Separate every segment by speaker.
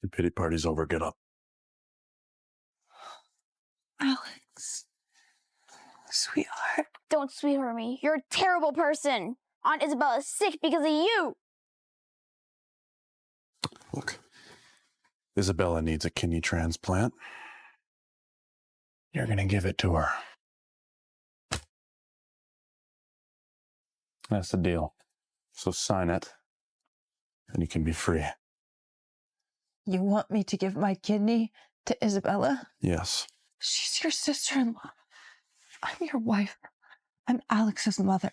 Speaker 1: The pity party's over. Get up.
Speaker 2: Alex. Sweetheart.
Speaker 3: Don't sweetheart me. You're a terrible person. Aunt Isabella's sick because of you.
Speaker 1: Look, Isabella needs a kidney transplant. You're gonna give it to her. That's the deal. So sign it, and you can be free.
Speaker 2: You want me to give my kidney to Isabella?
Speaker 1: Yes.
Speaker 2: She's your sister-in-law. I'm your wife. I'm Alex's mother.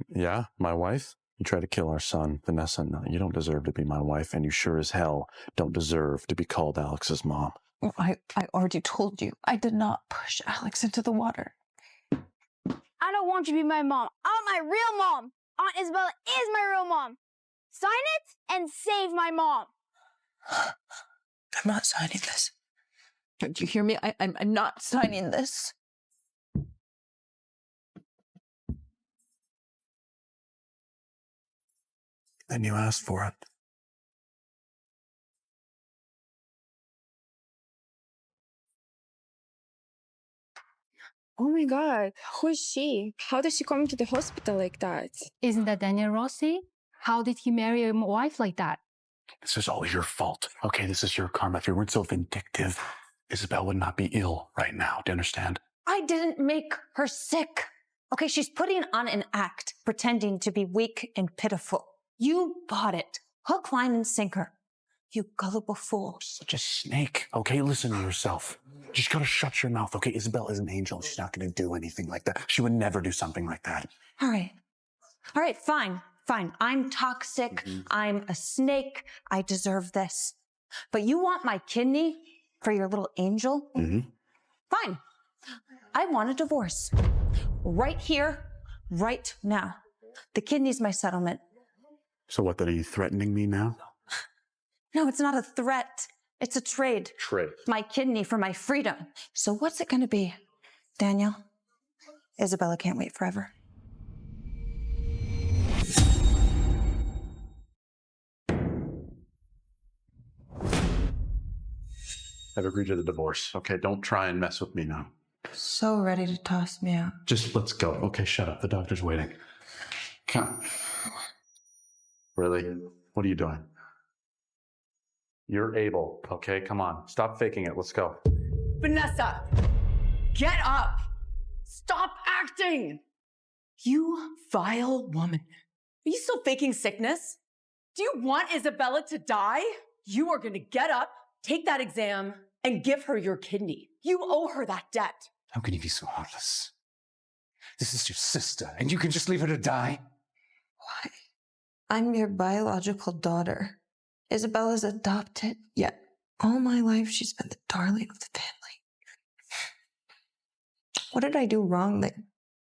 Speaker 1: Yeah, my wife? You tried to kill our son, Vanessa. No, you don't deserve to be my wife, and you sure as hell don't deserve to be called Alex's mom.
Speaker 2: I already told you. I did not push Alex into the water.
Speaker 3: I don't want you to be my mom. I want my real mom. Aunt Isabella is my real mom. Sign it and save my mom.
Speaker 2: I'm not signing this. Don't you hear me? I'm not signing this.
Speaker 1: And you asked for it.
Speaker 4: Oh my God, who is she? How did she come into the hospital like that?
Speaker 5: Isn't that Daniel Rossi? How did he marry a wife like that?
Speaker 1: This is all your fault. Okay, this is your karma. If you weren't so vindictive, Isabel would not be ill right now. Do you understand?
Speaker 6: I didn't make her sick. Okay, she's putting on an act, pretending to be weak and pitiful. You bought it. Hook, line, and sinker. You gullible fool.
Speaker 1: Such a snake. Okay, listen to yourself. You just gotta shut your mouth, okay? Isabel is an angel. She's not gonna do anything like that. She would never do something like that.
Speaker 6: All right. All right, fine. Fine. I'm toxic. I'm a snake. I deserve this. But you want my kidney for your little angel? Fine. I want a divorce. Right here, right now. The kidney's my settlement.
Speaker 1: So what, then, are you threatening me now?
Speaker 6: No, it's not a threat. It's a trade.
Speaker 1: Trade.
Speaker 6: My kidney for my freedom. So what's it gonna be, Daniel? Isabella can't wait forever.
Speaker 1: I've agreed to the divorce. Okay, don't try and mess with me now.
Speaker 2: So ready to toss me out.
Speaker 1: Just let's go. Okay, shut up. The doctor's waiting. Come. Really? What are you doing? You're able. Okay, come on. Stop faking it. Let's go.
Speaker 7: Vanessa, get up. Stop acting. You vile woman. Are you still faking sickness? Do you want Isabella to die? You are going to get up, take that exam, and give her your kidney. You owe her that debt.
Speaker 8: How can you be so heartless? This is your sister, and you can just leave her to die?
Speaker 2: Why? I'm your biological daughter. Isabella's adopted, yet all my life she's been the darling of the family. What did I do wrong that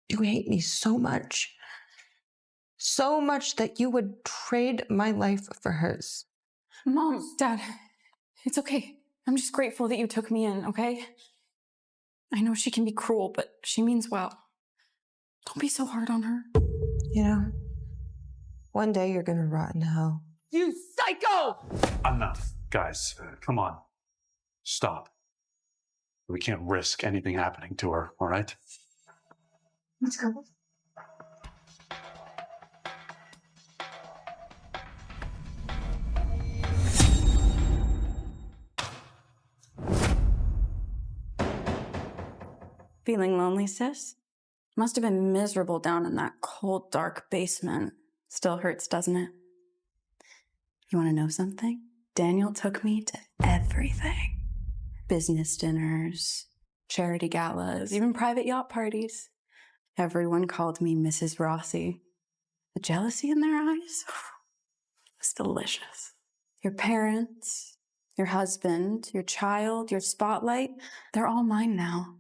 Speaker 2: you hate me so much? So much that you would trade my life for hers.
Speaker 4: Mom, Dad, it's okay. I'm just grateful that you took me in, okay? I know she can be cruel, but she means well. Don't be so hard on her.
Speaker 2: You know, one day you're gonna rot in hell.
Speaker 7: You psycho!
Speaker 1: Enough, guys. Come on. Stop. We can't risk anything happening to her, all right?
Speaker 2: Let's go.
Speaker 4: Feeling lonely, sis? Must have been miserable down in that cold, dark basement. Still hurts, doesn't it? You want to know something? Daniel took me to everything. Business dinners, charity galas, even private yacht parties. Everyone called me Mrs. Rossi. The jealousy in their eyes was delicious. Your parents, your husband, your child, your spotlight, they're all mine now.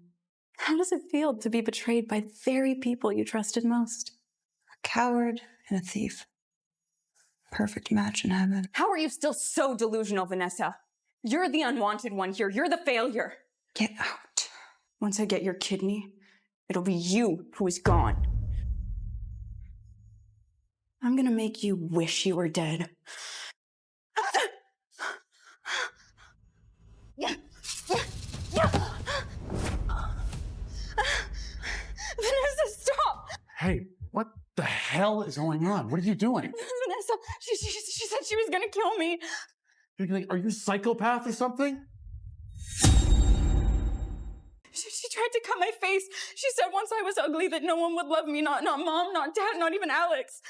Speaker 4: How does it feel to be betrayed by the very people you trusted most?
Speaker 2: A coward and a thief. Perfect match in heaven.
Speaker 7: How are you still so delusional, Vanessa? You're the unwanted one here. You're the failure.
Speaker 2: Get out.
Speaker 4: Once I get your kidney, it'll be you who is gone. I'm gonna make you wish you were dead.
Speaker 8: Hey, what the hell is going on? What are you doing?
Speaker 4: Vanessa, she said she was gonna kill me.
Speaker 8: You're like, are you a psychopath or something?
Speaker 4: She tried to cut my face. She said once I was ugly that no one would love me, not mom, not dad, not even Alex.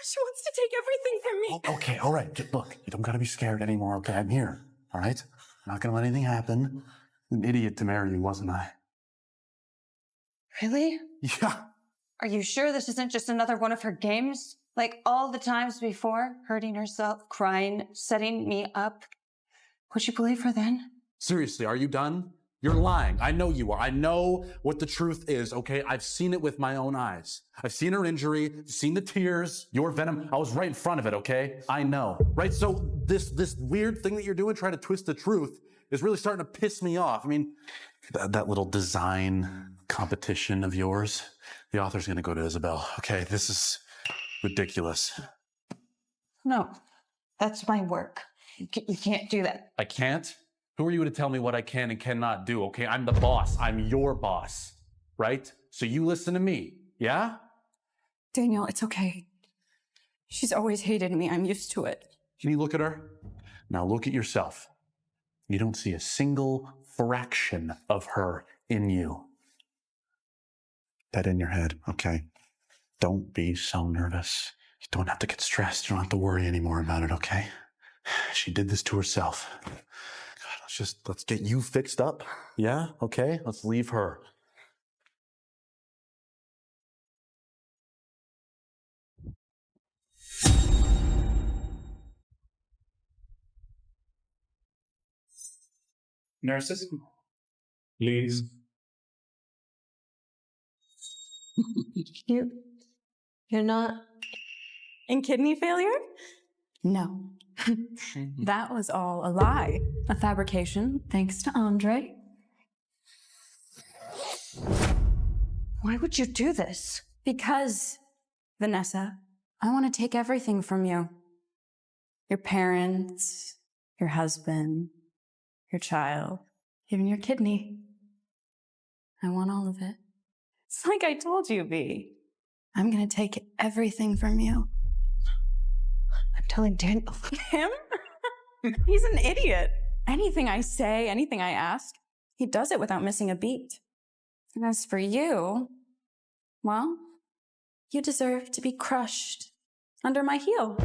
Speaker 4: She wants to take everything from me.
Speaker 8: Oh, okay, all right. Look, you don't gotta be scared anymore, okay? I'm here, all right? I'm not gonna let anything happen. An idiot to marry you, wasn't I?
Speaker 6: Really?
Speaker 8: Yeah.
Speaker 6: Are you sure this isn't just another one of her games? Like all the times before, hurting herself, crying, setting me up. Would you believe her then?
Speaker 8: Seriously, are you done? You're lying. I know you are. I know what the truth is, okay? I've seen it with my own eyes. I've seen her injury, seen the tears, your venom. I was right in front of it, okay? I know. Right? So this weird thing that you're doing, trying to twist the truth, is really starting to piss me off. I mean, that little design competition of yours, the author's gonna go to Isabel. Okay, this is ridiculous.
Speaker 6: No, that's my work. You can't do that.
Speaker 8: I can't? Who are you to tell me what I can and cannot do, okay? I'm the boss. I'm your boss, right? So you listen to me, yeah?
Speaker 4: Daniel, it's okay. She's always hated me. I'm used to it.
Speaker 8: Can you look at her? Now look at yourself. You don't see a single fraction of her in you. That in your head, okay? Don't be so nervous. You don't have to get stressed. You don't have to worry anymore about it, okay? She did this to herself. God, let's get you fixed up. Yeah? Okay? Let's leave her.
Speaker 9: Nurses, please.
Speaker 2: You're not.
Speaker 4: In kidney failure? No. That was all a lie. A fabrication, thanks to Andre.
Speaker 6: Why would you do this?
Speaker 4: Because, Vanessa, I want to take everything from you. Your parents, your husband, your child, even your kidney. I want all of it. It's like I told you, B. I'm gonna take everything from you.
Speaker 6: I'm telling Daniel.
Speaker 4: Him? He's an idiot. Anything I say, anything I ask, he does it without missing a beat. And as for you, well, you deserve to be crushed under my heel.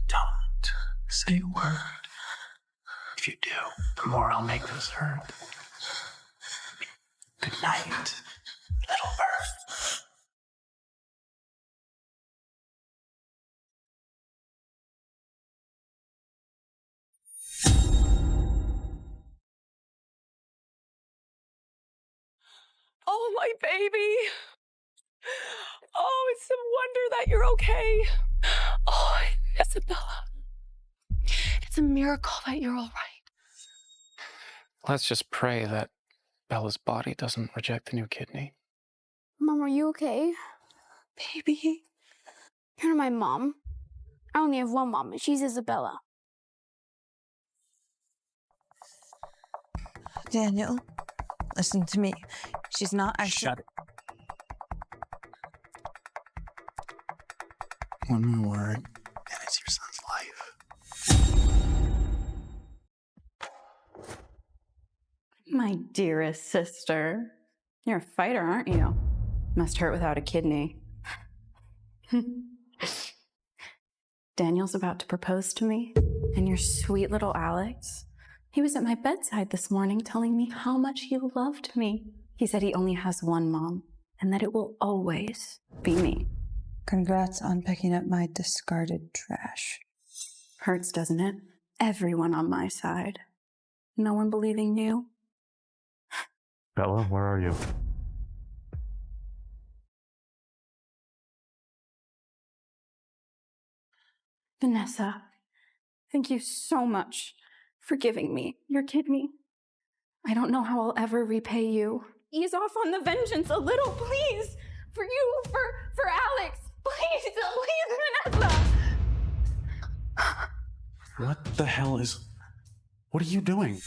Speaker 9: Don't say a word. If you do, the more I'll make this hurt. Good night, little bird.
Speaker 7: Oh, my baby. Oh, it's a wonder that you're okay. Oh, Isabella. It's a miracle that you're all right.
Speaker 9: Let's just pray that Bella's body doesn't reject the new kidney.
Speaker 3: Mom, are you okay?
Speaker 6: Baby.
Speaker 3: You're my mom. I only have one mom, and she's Isabella.
Speaker 2: Daniel, listen to me. She's not actually.
Speaker 9: Shut it. One more word, and it's your son's life.
Speaker 4: My dearest sister. You're a fighter, aren't you? Must hurt without a kidney. Daniel's about to propose to me, and your sweet little Alex. He was at my bedside this morning telling me how much he loved me. He said he only has one mom, and that it will always be me.
Speaker 2: Congrats on picking up my discarded trash.
Speaker 4: Hurts, doesn't it? Everyone on my side. No one believing you.
Speaker 1: Bella, where are you?
Speaker 4: Vanessa, Thank you so much for giving me your kidney. I don't know how I'll ever repay you. Ease off on the vengeance a little, please. For you, for Alex. Please, Vanessa.
Speaker 8: What the hell is... What are you doing?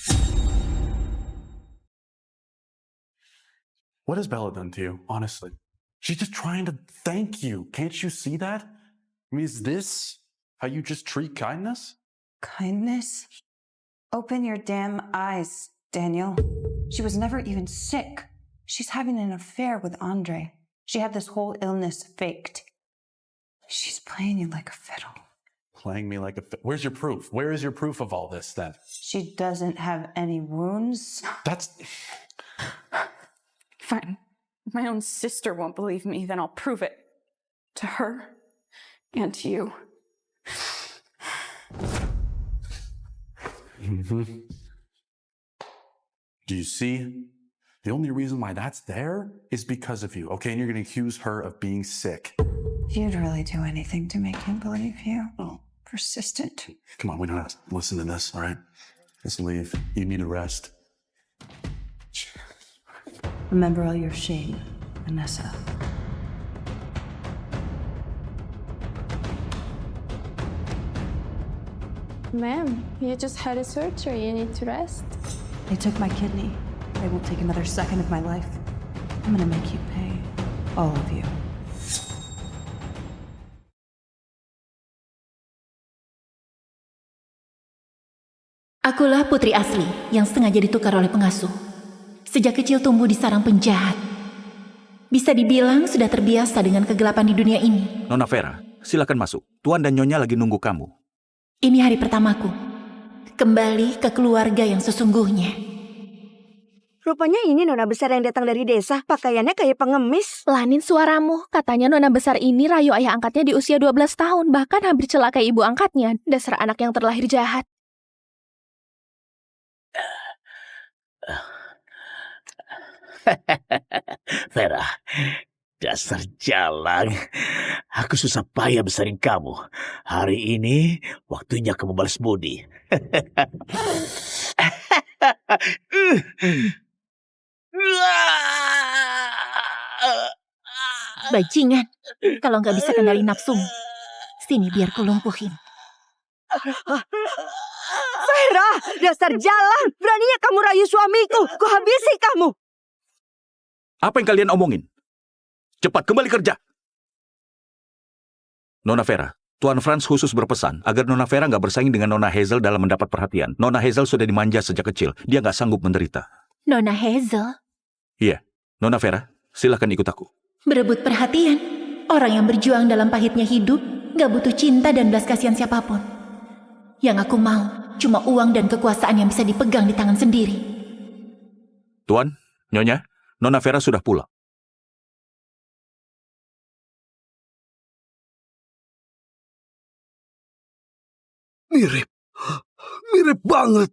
Speaker 8: What has Bella done to you, honestly? She's just trying to thank you. Can't you see that? I mean, is this how you just treat kindness?
Speaker 2: Kindness? Open your damn eyes, Daniel. She was never even sick. She's having an affair with Andre. She had this whole illness faked. She's playing you like a fiddle.
Speaker 8: Playing me like a... Where's your proof? Where is your proof of all this, then?
Speaker 2: She doesn't have any wounds.
Speaker 8: That's...
Speaker 4: Fine. If my own sister won't believe me, then I'll prove it. To her and to you.
Speaker 8: Do you see? The only reason why that's there is because of you, okay? And you're going to accuse her of being sick.
Speaker 2: You'd really do anything to make him believe you.
Speaker 8: Oh.
Speaker 2: Persistent.
Speaker 8: Come on, we don't have to listen to this, all right? Let's leave. You need a rest.
Speaker 2: Remember all your shame, Vanessa.
Speaker 10: Ma'am, you just had a surgery. You need to rest.
Speaker 2: They took my kidney. They won't take another second of my life. I'm gonna make you pay. All of you.
Speaker 11: Akulah putri asli yang sengaja ditukar oleh pengasuh. Sejak kecil tumbuh di sarang penjahat. Bisa dibilang sudah terbiasa dengan kegelapan di dunia ini.
Speaker 12: Nona Vera, silakan masuk. Tuan dan Nyonya lagi nunggu kamu.
Speaker 11: Ini hari pertamaku. Kembali ke keluarga yang sesungguhnya.
Speaker 13: Rupanya ini nona besar yang datang dari desa. Pakaiannya kayak pengemis.
Speaker 10: Lanin suaramu. Katanya nona besar ini rayu ayah angkatnya di usia 12 tahun. Bahkan hampir celakai ibu angkatnya. Dasar anak yang terlahir jahat.
Speaker 14: Vera, dasar jalang. Aku susah payah besarin kamu. Hari ini waktunya kamu balas budi.
Speaker 11: Bajingan, kalau nggak bisa kendali nafsumu, sini biar ku lumpuhin.
Speaker 13: Vera, dasar jalang. Beraninya kamu rayu suamiku. Ku habisi kamu.
Speaker 12: Apa yang kalian omongin? Cepat kembali kerja. Nona Vera, Tuan Franz khusus berpesan agar Nona Vera nggak bersaing dengan Nona Hazel dalam mendapat perhatian. Nona Hazel sudah dimanja sejak kecil. Dia nggak sanggup menderita.
Speaker 11: Nona Hazel?
Speaker 12: Iya. Nona Vera, silakan ikut aku.
Speaker 11: Berebut perhatian. Orang yang berjuang dalam pahitnya hidup nggak butuh cinta dan belas kasihan siapapun. Yang aku mau cuma uang dan kekuasaan yang bisa dipegang di tangan sendiri.
Speaker 12: Tuan, Nyonya, Nona Vera sudah pulang.
Speaker 15: Mirip banget.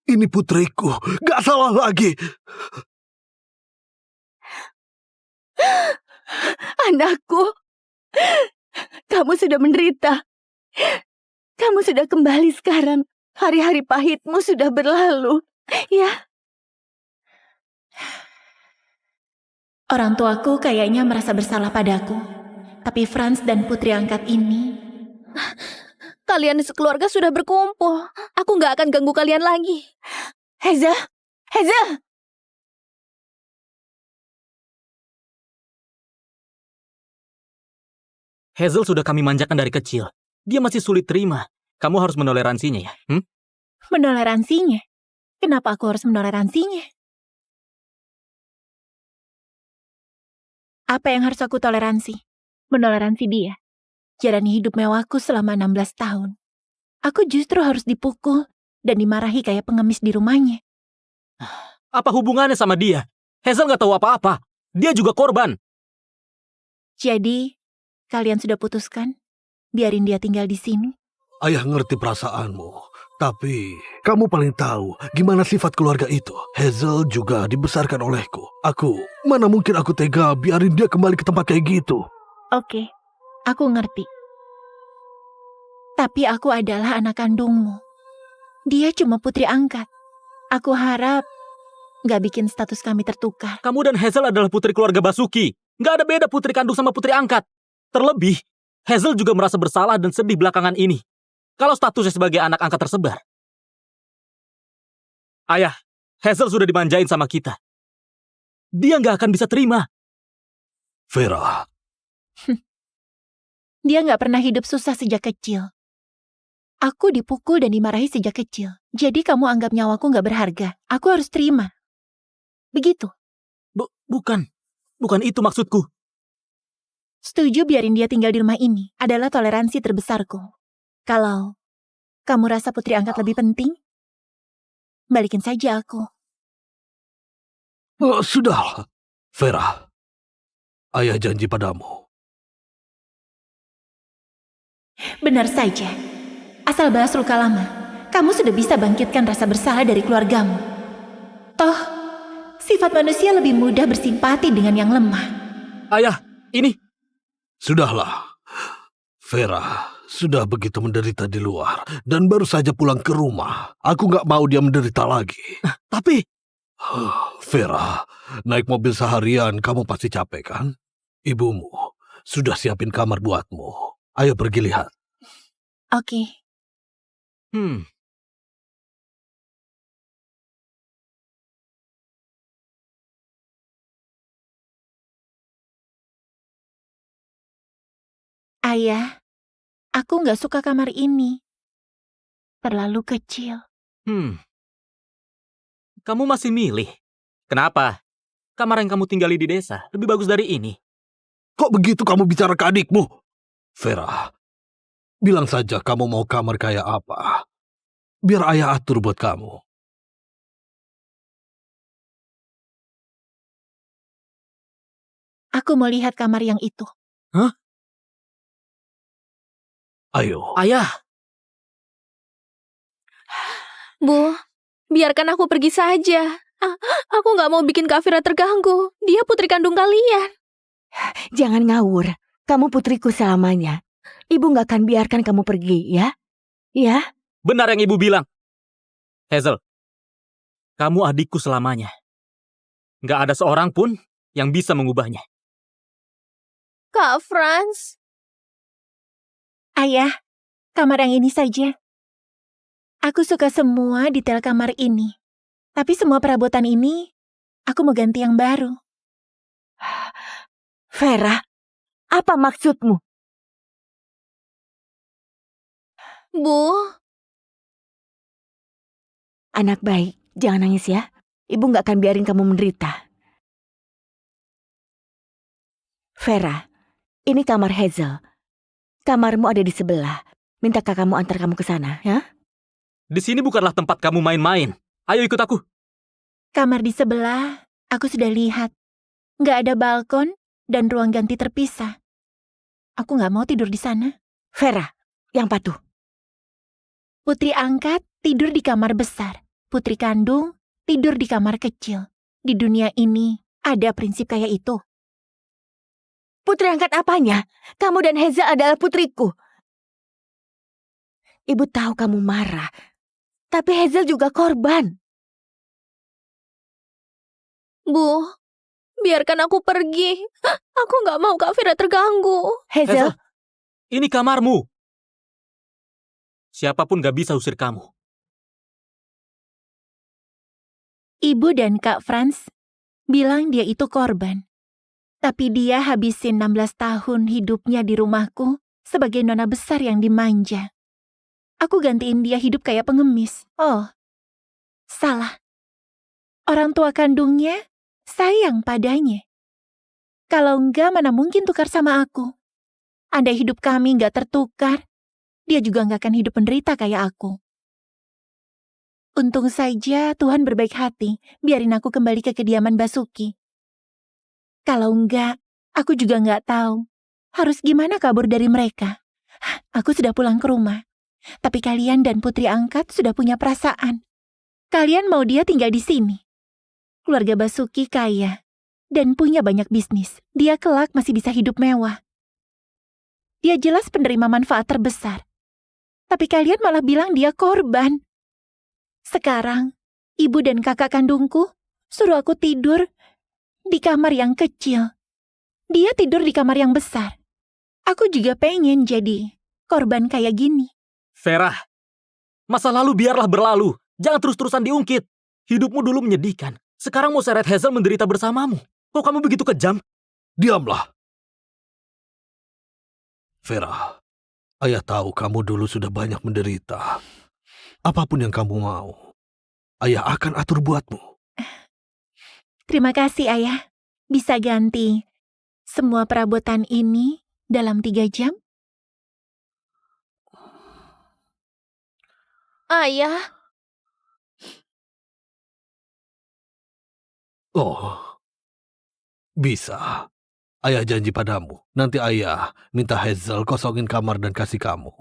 Speaker 15: Ini putriku, gak salah lagi.
Speaker 13: Anakku, kamu sudah menderita. Kamu sudah kembali sekarang. Hari-hari pahitmu sudah berlalu. Ya.
Speaker 11: Orang tuaku kayaknya merasa bersalah padaku. Tapi Franz dan putri angkat ini...
Speaker 10: Kalian sekeluarga sudah berkumpul. Aku nggak akan ganggu kalian lagi.
Speaker 13: Hazel!
Speaker 16: Hazel sudah kami manjakan dari kecil. Dia masih sulit terima. Kamu harus menoleransinya ya.
Speaker 11: Menoleransinya? Kenapa aku harus menoleransinya? Apa yang harus aku toleransi? Menoleransi dia. Jalani hidup mewahku selama 16 tahun. Aku justru harus dipukul dan dimarahi kayak pengemis di rumahnya.
Speaker 16: Apa hubungannya sama dia? Hazel gak tahu apa-apa. Dia juga korban.
Speaker 11: Jadi, kalian sudah putuskan? Biarin dia tinggal di sini?
Speaker 15: Ayah ngerti perasaanmu. Tapi, kamu paling tahu gimana sifat keluarga itu. Hazel juga dibesarkan olehku. Mana mungkin aku tega biarin dia kembali ke tempat kayak gitu.
Speaker 11: Oke, aku ngerti. Tapi aku adalah anak kandungmu. Dia cuma putri angkat. Aku harap gak bikin status kami tertukar.
Speaker 16: Kamu dan Hazel adalah putri keluarga Basuki. Gak ada beda putri kandung sama putri angkat. Terlebih, Hazel juga merasa bersalah dan sedih belakangan ini. Kalau statusnya sebagai anak angkat tersebar. Ayah, Hazel sudah dimanjain sama kita. Dia gak akan bisa terima.
Speaker 15: Vera.
Speaker 11: Dia gak pernah hidup susah sejak kecil. Aku dipukul dan dimarahi sejak kecil. Jadi kamu anggap nyawaku gak berharga. Aku harus terima. Begitu.
Speaker 16: Bukan itu maksudku.
Speaker 11: Setuju biarin dia tinggal di rumah ini. Adalah toleransi terbesarku. Kalau kamu rasa putri angkat lebih penting, balikin saja aku.
Speaker 15: Sudahlah, Vera. Ayah janji padamu.
Speaker 11: Benar saja. Asal balas luka lama, kamu sudah bisa bangkitkan rasa bersalah dari keluargamu. Toh, sifat manusia lebih mudah bersimpati dengan yang lemah.
Speaker 16: Ayah, ini...
Speaker 15: Sudahlah. Vera sudah begitu menderita di luar dan baru saja pulang ke rumah. Aku gak mau dia menderita lagi.
Speaker 16: Tapi...
Speaker 15: Vera, naik mobil seharian kamu pasti capek kan? Ibumu sudah siapin kamar buatmu. Ayo pergi lihat.
Speaker 11: Oke. Ayah, aku gak suka kamar ini. Terlalu kecil.
Speaker 16: Kamu masih milih? Kenapa? Kamar yang kamu tinggali di desa lebih bagus dari ini.
Speaker 15: Kok begitu kamu bicara ke adikmu? Vera, bilang saja kamu mau kamar kayak apa. Biar ayah atur buat kamu.
Speaker 11: Aku mau lihat kamar yang itu.
Speaker 16: Hah?
Speaker 15: Ayo.
Speaker 16: Ayah.
Speaker 10: Bu, biarkan aku pergi saja. Aku gak mau bikin Kak Vira terganggu. Dia putri kandung kalian.
Speaker 13: Jangan ngawur. Kamu putriku selamanya. Ibu gak akan biarkan kamu pergi, ya? Ya?
Speaker 16: Benar yang ibu bilang. Hazel, kamu adikku selamanya. Gak ada seorang pun yang bisa mengubahnya.
Speaker 10: Kak Franz.
Speaker 11: Ayah, kamar yang ini saja. Aku suka semua detail kamar ini. Tapi semua perabotan ini, aku mau ganti yang baru.
Speaker 13: Vera, apa maksudmu?
Speaker 10: Bu.
Speaker 13: Anak baik, jangan nangis ya. Ibu gak akan biarin kamu menderita. Vera, ini kamar Hazel. Kamarmu ada di sebelah. Minta kakakmu antar kamu ke sana, ya?
Speaker 16: Di sini bukanlah tempat kamu main-main. Ayo ikut aku.
Speaker 11: Kamar di sebelah, aku sudah lihat. Gak ada balkon dan ruang ganti terpisah. Aku gak mau tidur di sana.
Speaker 13: Vera, yang patuh.
Speaker 11: Putri angkat tidur di kamar besar. Putri kandung tidur di kamar kecil. Di dunia ini ada prinsip kayak itu.
Speaker 13: Putri angkat apanya? Kamu dan Hazel adalah putriku. Ibu tahu kamu marah. Tapi Hazel juga korban.
Speaker 10: Bu, biarkan aku pergi. Aku gak mau Kak Vira terganggu.
Speaker 13: Hazel.
Speaker 16: Ini kamarmu. Siapapun gak bisa usir kamu.
Speaker 11: Ibu dan Kak Franz bilang dia itu korban. Tapi dia habisin 16 tahun hidupnya di rumahku sebagai nona besar yang dimanja. Aku gantiin dia hidup kayak pengemis. Oh, salah. Orang tua kandungnya sayang padanya. Kalau enggak, mana mungkin tukar sama aku. Andai hidup kami enggak tertukar, dia juga enggak akan hidup menderita kayak aku. Untung saja Tuhan berbaik hati, biarin aku kembali ke kediaman Basuki. Kalau enggak, aku juga enggak tahu harus gimana kabur dari mereka. Aku sudah pulang ke rumah. Tapi kalian dan putri angkat sudah punya perasaan. Kalian mau dia tinggal di sini. Keluarga Basuki kaya dan punya banyak bisnis. Dia kelak masih bisa hidup mewah. Dia jelas penerima manfaat terbesar. Tapi kalian malah bilang dia korban. Sekarang, ibu dan kakak kandungku suruh aku tidur di kamar yang kecil. Dia tidur di kamar yang besar. Aku juga pengen jadi korban kayak gini.
Speaker 16: Vera, masa lalu biarlah berlalu. Jangan terus-terusan diungkit. Hidupmu dulu menyedihkan. Sekarang mau seret Hazel menderita bersamamu. Kok kamu begitu kejam?
Speaker 15: Diamlah. Vera, ayah tahu kamu dulu sudah banyak menderita. Apapun yang kamu mau, ayah akan atur buatmu.
Speaker 11: Terima kasih, Ayah. Bisa ganti semua perabotan ini dalam 3 jam?
Speaker 10: Ayah.
Speaker 15: Oh, bisa. Ayah janji padamu, nanti ayah minta Hazel kosongin kamar dan kasih kamu.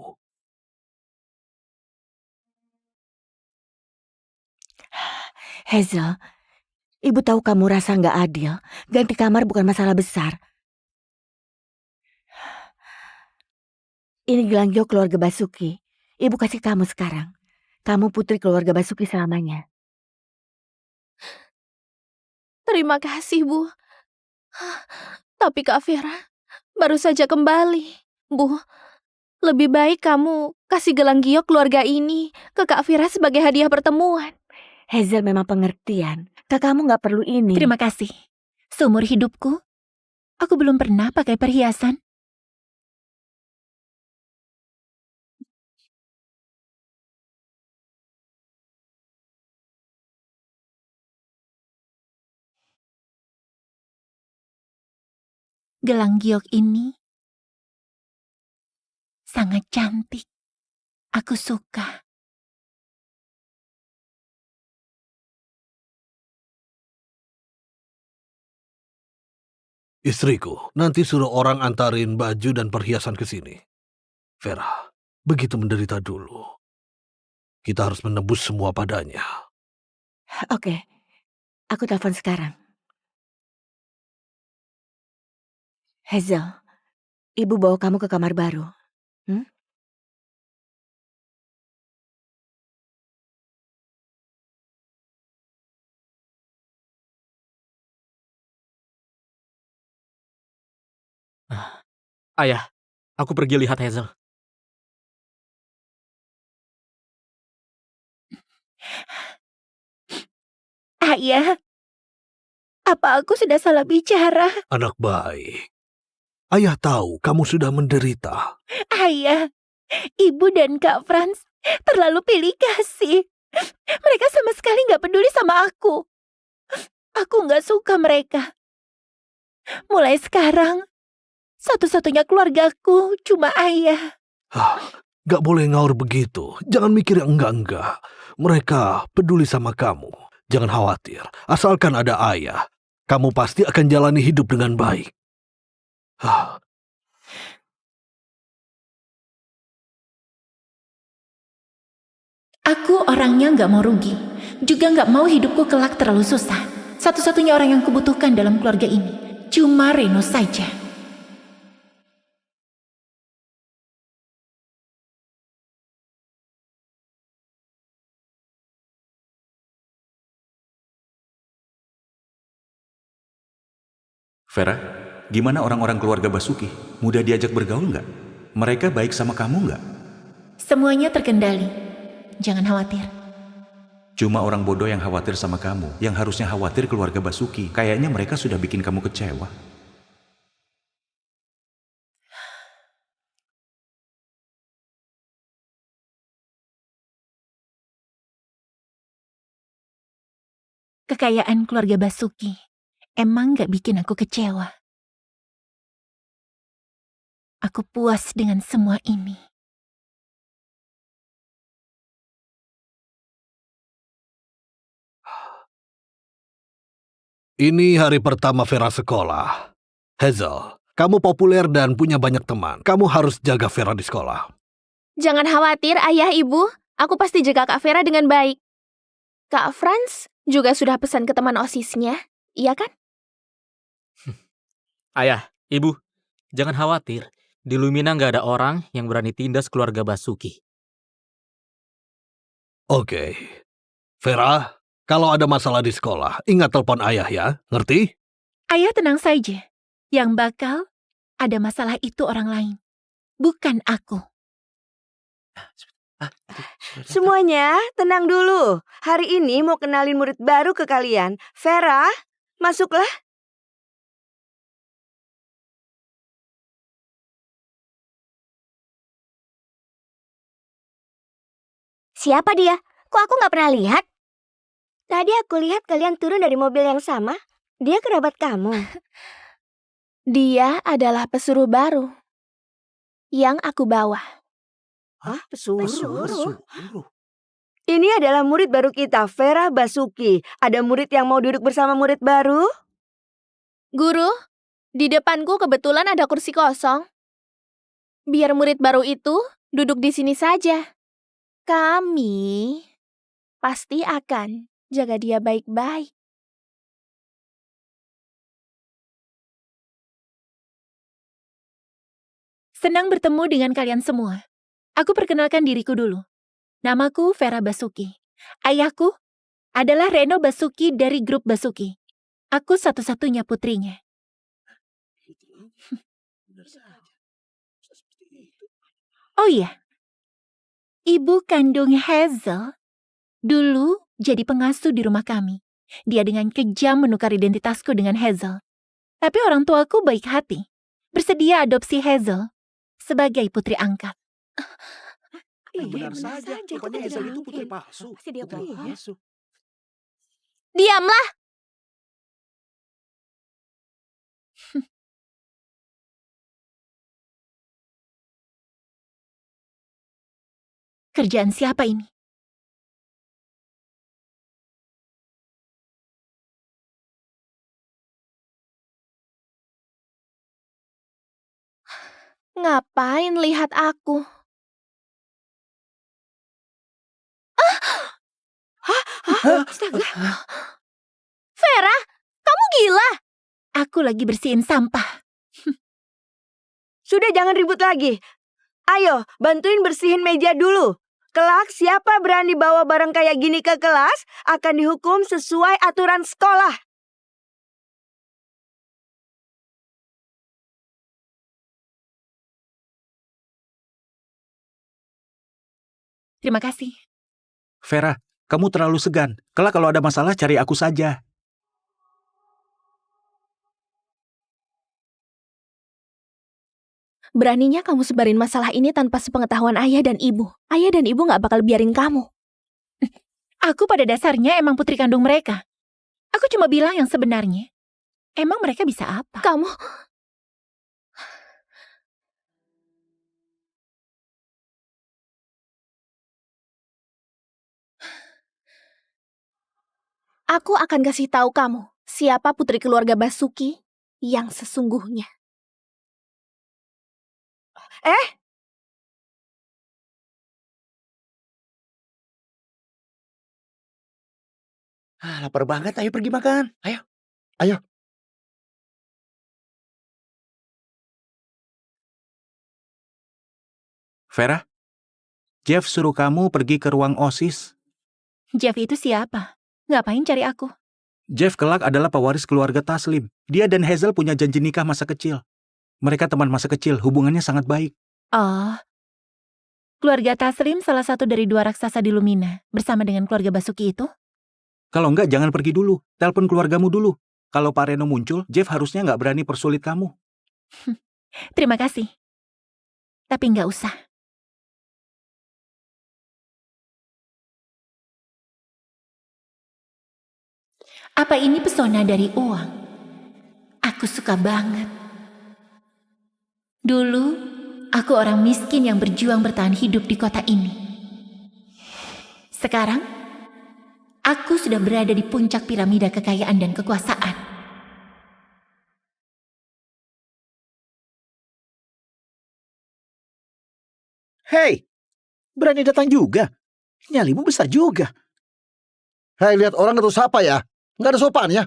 Speaker 13: Hazel, ibu tahu kamu rasa nggak adil. Ganti kamar bukan masalah besar. Ini gelang giok keluarga Basuki. Ibu kasih kamu sekarang. Kamu putri keluarga Basuki selamanya.
Speaker 10: Terima kasih, Bu. Tapi Kak Vera baru saja kembali. Bu, lebih baik kamu kasih gelang giok keluarga ini ke Kak Vera sebagai hadiah pertemuan.
Speaker 13: Hazel memang pengertian. Kakakmu nggak perlu ini.
Speaker 11: Terima kasih. Seumur hidupku, aku belum pernah pakai perhiasan. Gelang giok ini sangat cantik. Aku suka.
Speaker 15: Istriku, nanti suruh orang antarin baju dan perhiasan ke sini. Vera, begitu menderita dulu. Kita harus menebus semua padanya.
Speaker 13: Oke, aku telepon sekarang. Hazel, ibu bawa kamu ke kamar baru.
Speaker 16: Ayah, aku pergi lihat Hazel.
Speaker 11: Ayah, apa aku sudah salah bicara?
Speaker 15: Anak baik. Ayah tahu kamu sudah menderita.
Speaker 11: Ayah, ibu dan Kak Franz terlalu pilih kasih. Mereka sama sekali nggak peduli sama aku. Aku nggak suka mereka. Mulai sekarang, satu-satunya keluargaku cuma ayah.
Speaker 15: Gak boleh ngaur begitu. Jangan mikir yang enggak-enggak. Mereka peduli sama kamu. Jangan khawatir. Asalkan ada ayah, kamu pasti akan jalani hidup dengan baik.
Speaker 11: Aku orangnya nggak mau rugi. Juga nggak mau hidupku kelak terlalu susah. Satu-satunya orang yang kubutuhkan dalam keluarga ini cuma Reno saja.
Speaker 12: Vera, gimana orang-orang keluarga Basuki? Mudah diajak bergaul nggak? Mereka baik sama kamu nggak?
Speaker 11: Semuanya terkendali. Jangan khawatir.
Speaker 12: Cuma orang bodoh yang khawatir sama kamu, yang harusnya khawatir keluarga Basuki. Kayaknya mereka sudah bikin kamu kecewa.
Speaker 11: Kekayaan keluarga Basuki emang gak bikin aku kecewa. Aku puas dengan semua ini.
Speaker 15: Ini hari pertama Vera sekolah. Hazel, kamu populer dan punya banyak teman. Kamu harus jaga Vera di sekolah.
Speaker 10: Jangan khawatir, Ayah, Ibu. Aku pasti jaga Kak Vera dengan baik. Kak Franz juga sudah pesan ke teman OSIS-nya, iya kan?
Speaker 16: Ayah, Ibu, jangan khawatir. Di Lumina nggak ada orang yang berani tindas keluarga Basuki.
Speaker 15: Oke. Vera, kalau ada masalah di sekolah, ingat telepon ayah ya, ngerti?
Speaker 11: Ayah tenang saja. Yang bakal ada masalah itu orang lain, bukan aku.
Speaker 13: Semuanya, tenang dulu. Hari ini mau kenalin murid baru ke kalian. Vera, masuklah.
Speaker 17: Siapa dia? Kok aku nggak pernah lihat? Tadi aku lihat kalian turun dari mobil yang sama. Dia kerabat kamu.
Speaker 10: Dia adalah pesuruh baru yang aku bawa.
Speaker 13: Hah? Pesuruh? Ini adalah murid baru kita, Vera Basuki. Ada murid yang mau duduk bersama murid baru?
Speaker 10: Guru, di depanku kebetulan ada kursi kosong. Biar murid baru itu duduk di sini saja. Kami pasti akan jaga dia baik-baik.
Speaker 11: Senang bertemu dengan kalian semua. Aku perkenalkan diriku dulu. Namaku Vera Basuki. Ayahku adalah Reno Basuki dari grup Basuki. Aku satu-satunya putrinya. Oh iya, ibu kandung Hazel dulu jadi pengasuh di rumah kami. Dia dengan kejam menukar identitasku dengan Hazel. Tapi orang tuaku baik hati, bersedia adopsi Hazel sebagai putri angkat.
Speaker 15: Benar saja, rupanya Hazel itu putri palsu.
Speaker 13: Dia
Speaker 15: palsu.
Speaker 10: Diamlah!
Speaker 11: Kerjaan siapa ini?
Speaker 10: Ngapain lihat aku?
Speaker 11: Astaga.
Speaker 10: Vera, kamu gila?
Speaker 11: Aku lagi bersihin sampah.
Speaker 13: Sudah, jangan ribut lagi. Ayo, bantuin bersihin meja dulu. Kelak siapa berani bawa barang kayak gini ke kelas akan dihukum sesuai aturan sekolah.
Speaker 11: Terima kasih.
Speaker 12: Vera, kamu terlalu segan. Kelak kalau ada masalah cari aku saja.
Speaker 10: Beraninya kamu sebarin masalah ini tanpa sepengetahuan ayah dan ibu. Ayah dan ibu gak bakal biarin kamu.
Speaker 11: Aku pada dasarnya emang putri kandung mereka. Aku cuma bilang yang sebenarnya. Emang mereka bisa apa?
Speaker 10: Kamu... Aku akan kasih tahu kamu siapa putri keluarga Basuki yang sesungguhnya.
Speaker 14: Lapar banget, ayo pergi makan. Ayo, ayo.
Speaker 12: Vera, Jeff suruh kamu pergi ke ruang OSIS.
Speaker 11: Jeff itu siapa? Ngapain cari aku?
Speaker 12: Jeff kelak adalah pewaris keluarga Taslim. Dia dan Hazel punya janji nikah masa kecil. Mereka teman masa kecil, hubungannya sangat baik.
Speaker 11: Oh, keluarga Taslim salah satu dari 2 raksasa di Lumina bersama dengan keluarga Basuki itu?
Speaker 12: Kalau enggak, jangan pergi dulu. Telepon keluargamu dulu. Kalau Pak Reno muncul, Jeff harusnya nggak berani persulit kamu.
Speaker 11: Terima kasih. Tapi nggak usah. Apa ini pesona dari uang? Aku suka banget. Dulu, aku orang miskin yang berjuang bertahan hidup di kota ini. Sekarang, aku sudah berada di puncak piramida kekayaan dan kekuasaan.
Speaker 14: Hei, berani datang juga. Nyalimu besar juga.
Speaker 18: Hei, lihat orang itu siapa ya? Nggak ada sopan ya?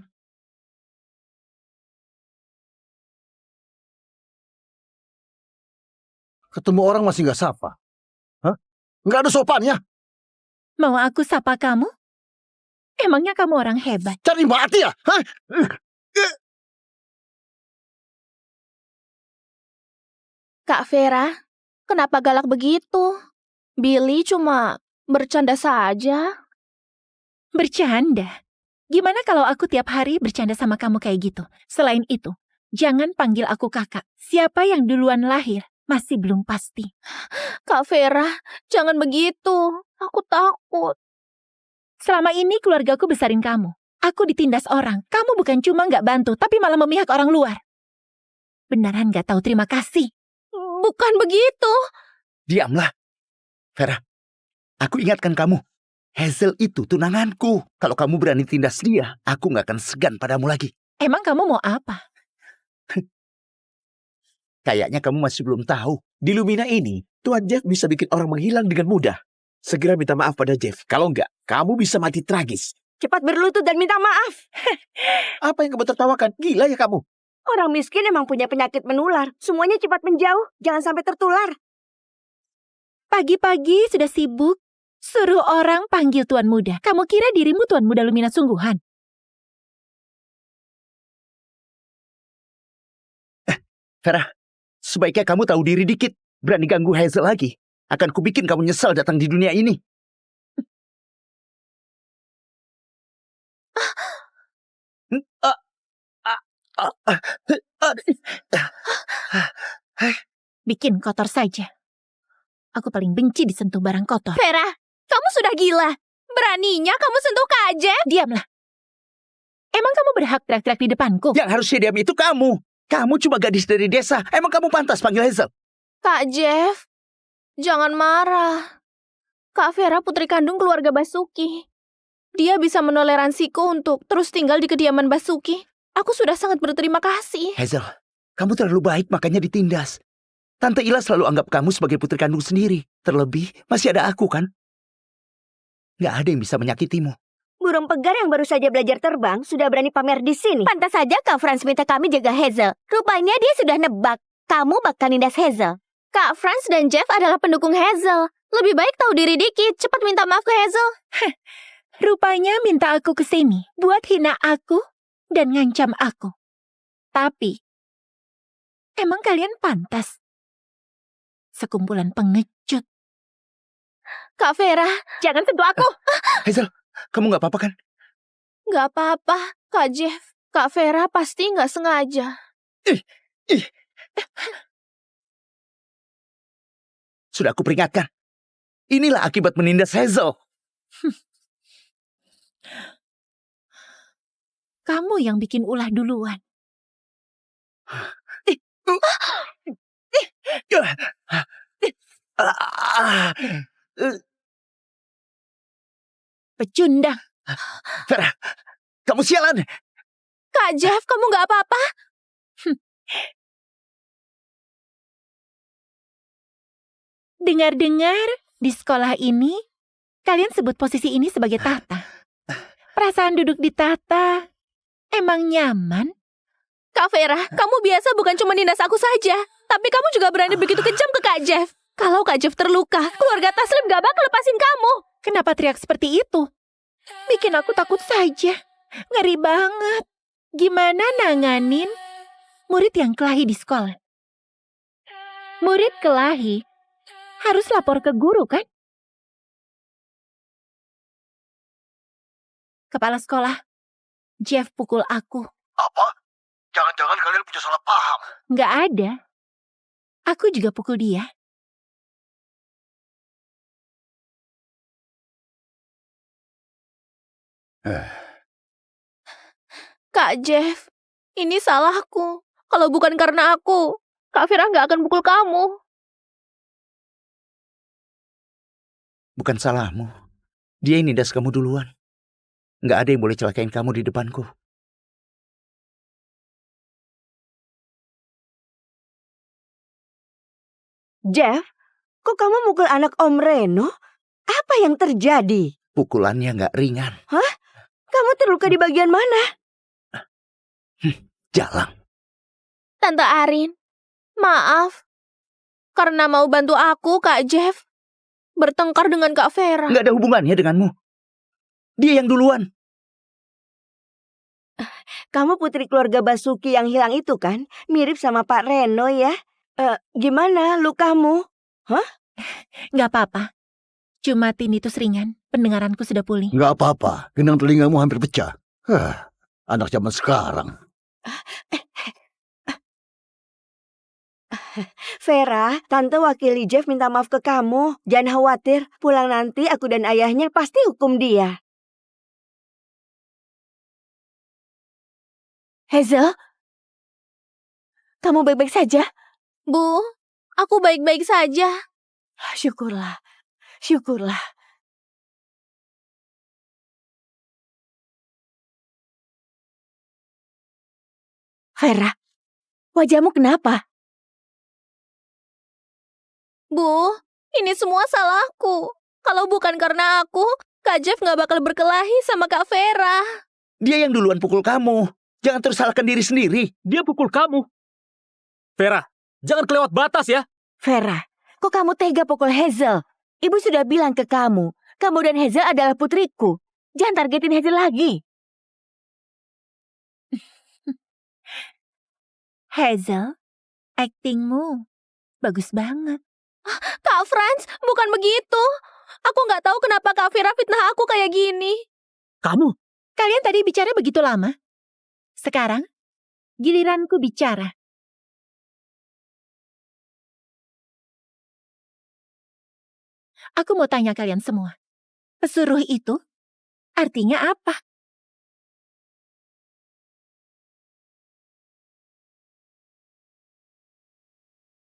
Speaker 18: Ketemu orang masih nggak sapa. Hah? Nggak ada sopannya.
Speaker 11: Mau aku sapa kamu? Emangnya kamu orang hebat?
Speaker 18: Cari mati ya? Hah?
Speaker 10: Kak Vera, kenapa galak begitu? Billy cuma bercanda saja.
Speaker 11: Bercanda? Gimana kalau aku tiap hari bercanda sama kamu kayak gitu? Selain itu, jangan panggil aku kakak. Siapa yang duluan lahir masih belum pasti.
Speaker 10: Kak Vera, jangan begitu. Aku takut.
Speaker 11: Selama ini keluargaku besarin kamu. Aku ditindas orang. Kamu bukan cuma nggak bantu, tapi malah memihak orang luar. Beneran nggak tahu terima kasih.
Speaker 10: Bukan begitu.
Speaker 14: Diamlah. Vera, aku ingatkan kamu. Hazel itu tunanganku. Kalau kamu berani tindas dia, aku nggak akan segan padamu lagi.
Speaker 11: Emang kamu mau apa?
Speaker 14: Kayaknya kamu masih belum tahu. Di Lumina ini, Tuan Jeff bisa bikin orang menghilang dengan mudah. Segera minta maaf pada Jeff. Kalau enggak, kamu bisa mati tragis.
Speaker 13: Cepat berlutut dan minta maaf.
Speaker 14: Apa yang kamu tertawakan? Gila ya kamu?
Speaker 13: Orang miskin emang punya penyakit menular. Semuanya cepat menjauh. Jangan sampai tertular.
Speaker 11: Pagi-pagi sudah sibuk. Suruh orang panggil Tuan Muda. Kamu kira dirimu Tuan Muda Lumina sungguhan?
Speaker 14: Vera, sebaiknya kamu tahu diri dikit. Berani ganggu Hazel lagi. Akan kubikin kamu nyesal datang di dunia ini.
Speaker 11: Bikin kotor saja. Aku paling benci disentuh barang kotor.
Speaker 10: Vera, kamu sudah gila. Beraninya kamu sentuh Kak Jeff?
Speaker 11: Diamlah. Emang kamu berhak teriak-teriak di depanku?
Speaker 14: Yang harusnya diam itu kamu. Kamu cuma gadis dari desa. Emang kamu pantas panggil Hazel?
Speaker 10: Kak Jeff, jangan marah. Kak Vera putri kandung keluarga Basuki. Dia bisa menoleransiku untuk terus tinggal di kediaman Basuki. Aku sudah sangat berterima kasih.
Speaker 14: Hazel, kamu terlalu baik makanya ditindas. Tante Ila selalu anggap kamu sebagai putri kandung sendiri. Terlebih, masih ada aku kan? Nggak ada yang bisa menyakitimu.
Speaker 13: Burung pegar yang baru saja belajar terbang sudah berani pamer di sini.
Speaker 17: Pantas saja Kak Franz minta kami jaga Hazel. Rupanya dia sudah nebak. Kamu bakal nindas Hazel.
Speaker 10: Kak Franz dan Jeff adalah pendukung Hazel. Lebih baik tahu diri dikit. Cepat minta maaf ke Hazel.
Speaker 11: Rupanya minta aku ke sini buat hina aku dan ngancam aku. Tapi, emang kalian pantas? Sekumpulan pengecut.
Speaker 10: Kak Vera,
Speaker 11: jangan sentuh aku.
Speaker 14: Hazel, kamu nggak apa-apa kan?
Speaker 10: Nggak apa-apa, Kak Jeff. Kak Vera pasti nggak sengaja.
Speaker 14: Sudah aku peringatkan. Inilah akibat menindas Hazel.
Speaker 11: Kamu yang bikin ulah duluan. Pecundang.
Speaker 14: Vera, kamu sialan.
Speaker 10: Kak Jeff, kamu nggak apa-apa?
Speaker 11: Dengar-dengar di sekolah ini, kalian sebut posisi ini sebagai tahta. Perasaan duduk di tahta emang nyaman?
Speaker 10: Kak Vera, kamu biasa bukan cuma nindas aku saja, tapi kamu juga berani begitu kejam ke Kak Jeff. Kalau Kak Jeff terluka, keluarga Taslim gak bakal lepasin kamu.
Speaker 11: Kenapa teriak seperti itu? Bikin aku takut saja. Ngeri banget. Gimana nanganin murid yang kelahi di sekolah? Murid kelahi harus lapor ke guru kan? Kepala sekolah, Jeff pukul aku.
Speaker 18: Apa? Jangan-jangan kalian punya salah paham.
Speaker 11: Nggak ada. Aku juga pukul dia.
Speaker 10: Kak Jeff, ini salahku. Kalau bukan karena aku, Kak Vera nggak akan pukul kamu.
Speaker 14: Bukan salahmu. Dia yang nindas kamu duluan. Nggak ada yang boleh celakain kamu di depanku.
Speaker 13: Jeff, kok kamu mukul anak Om Reno? Apa yang terjadi?
Speaker 14: Pukulannya nggak ringan.
Speaker 13: Hah? Kamu terluka di bagian mana?
Speaker 14: Jalang.
Speaker 10: Tante Arin, maaf. Karena mau bantu aku, Kak Jeff. bertengkar dengan Kak Vera.
Speaker 14: Nggak ada hubungannya denganmu. Dia yang duluan.
Speaker 13: Kamu putri keluarga Basuki yang hilang itu kan? Mirip sama Pak Reno ya. Gimana lukamu? Hah?
Speaker 11: Nggak apa-apa. Cuma tinnitus ringan. Pendengaranku sudah pulih.
Speaker 18: Nggak apa-apa. Gendang telingamu hampir pecah. Anak zaman sekarang.
Speaker 13: Vera, Tante wakili Jeff minta maaf ke kamu. Jangan khawatir, pulang nanti aku dan ayahnya pasti hukum dia.
Speaker 11: Hazel? Kamu baik-baik saja?
Speaker 10: Bu, aku baik-baik saja.
Speaker 11: Syukurlah. Syukurlah. Vera, wajahmu kenapa?
Speaker 10: Bu, ini semua salahku. Kalau bukan karena aku, Kak Jeff gak bakal berkelahi sama Kak Vera.
Speaker 14: Dia yang duluan pukul kamu. Jangan terus salahkan diri sendiri.
Speaker 16: Dia pukul kamu. Vera, jangan kelewat batas ya.
Speaker 13: Vera, kok kamu tega pukul Hazel? Ibu sudah bilang ke kamu dan Hazel adalah putriku. Jangan targetin Hazel lagi.
Speaker 11: Hazel, aktingmu bagus banget.
Speaker 10: Kak Franz, bukan begitu. Aku nggak tahu kenapa Kak Vera fitnah aku kayak gini.
Speaker 11: Kamu? Kalian tadi bicara begitu lama. Sekarang, giliranku bicara. Aku mau tanya kalian semua. Pesuruh itu artinya apa?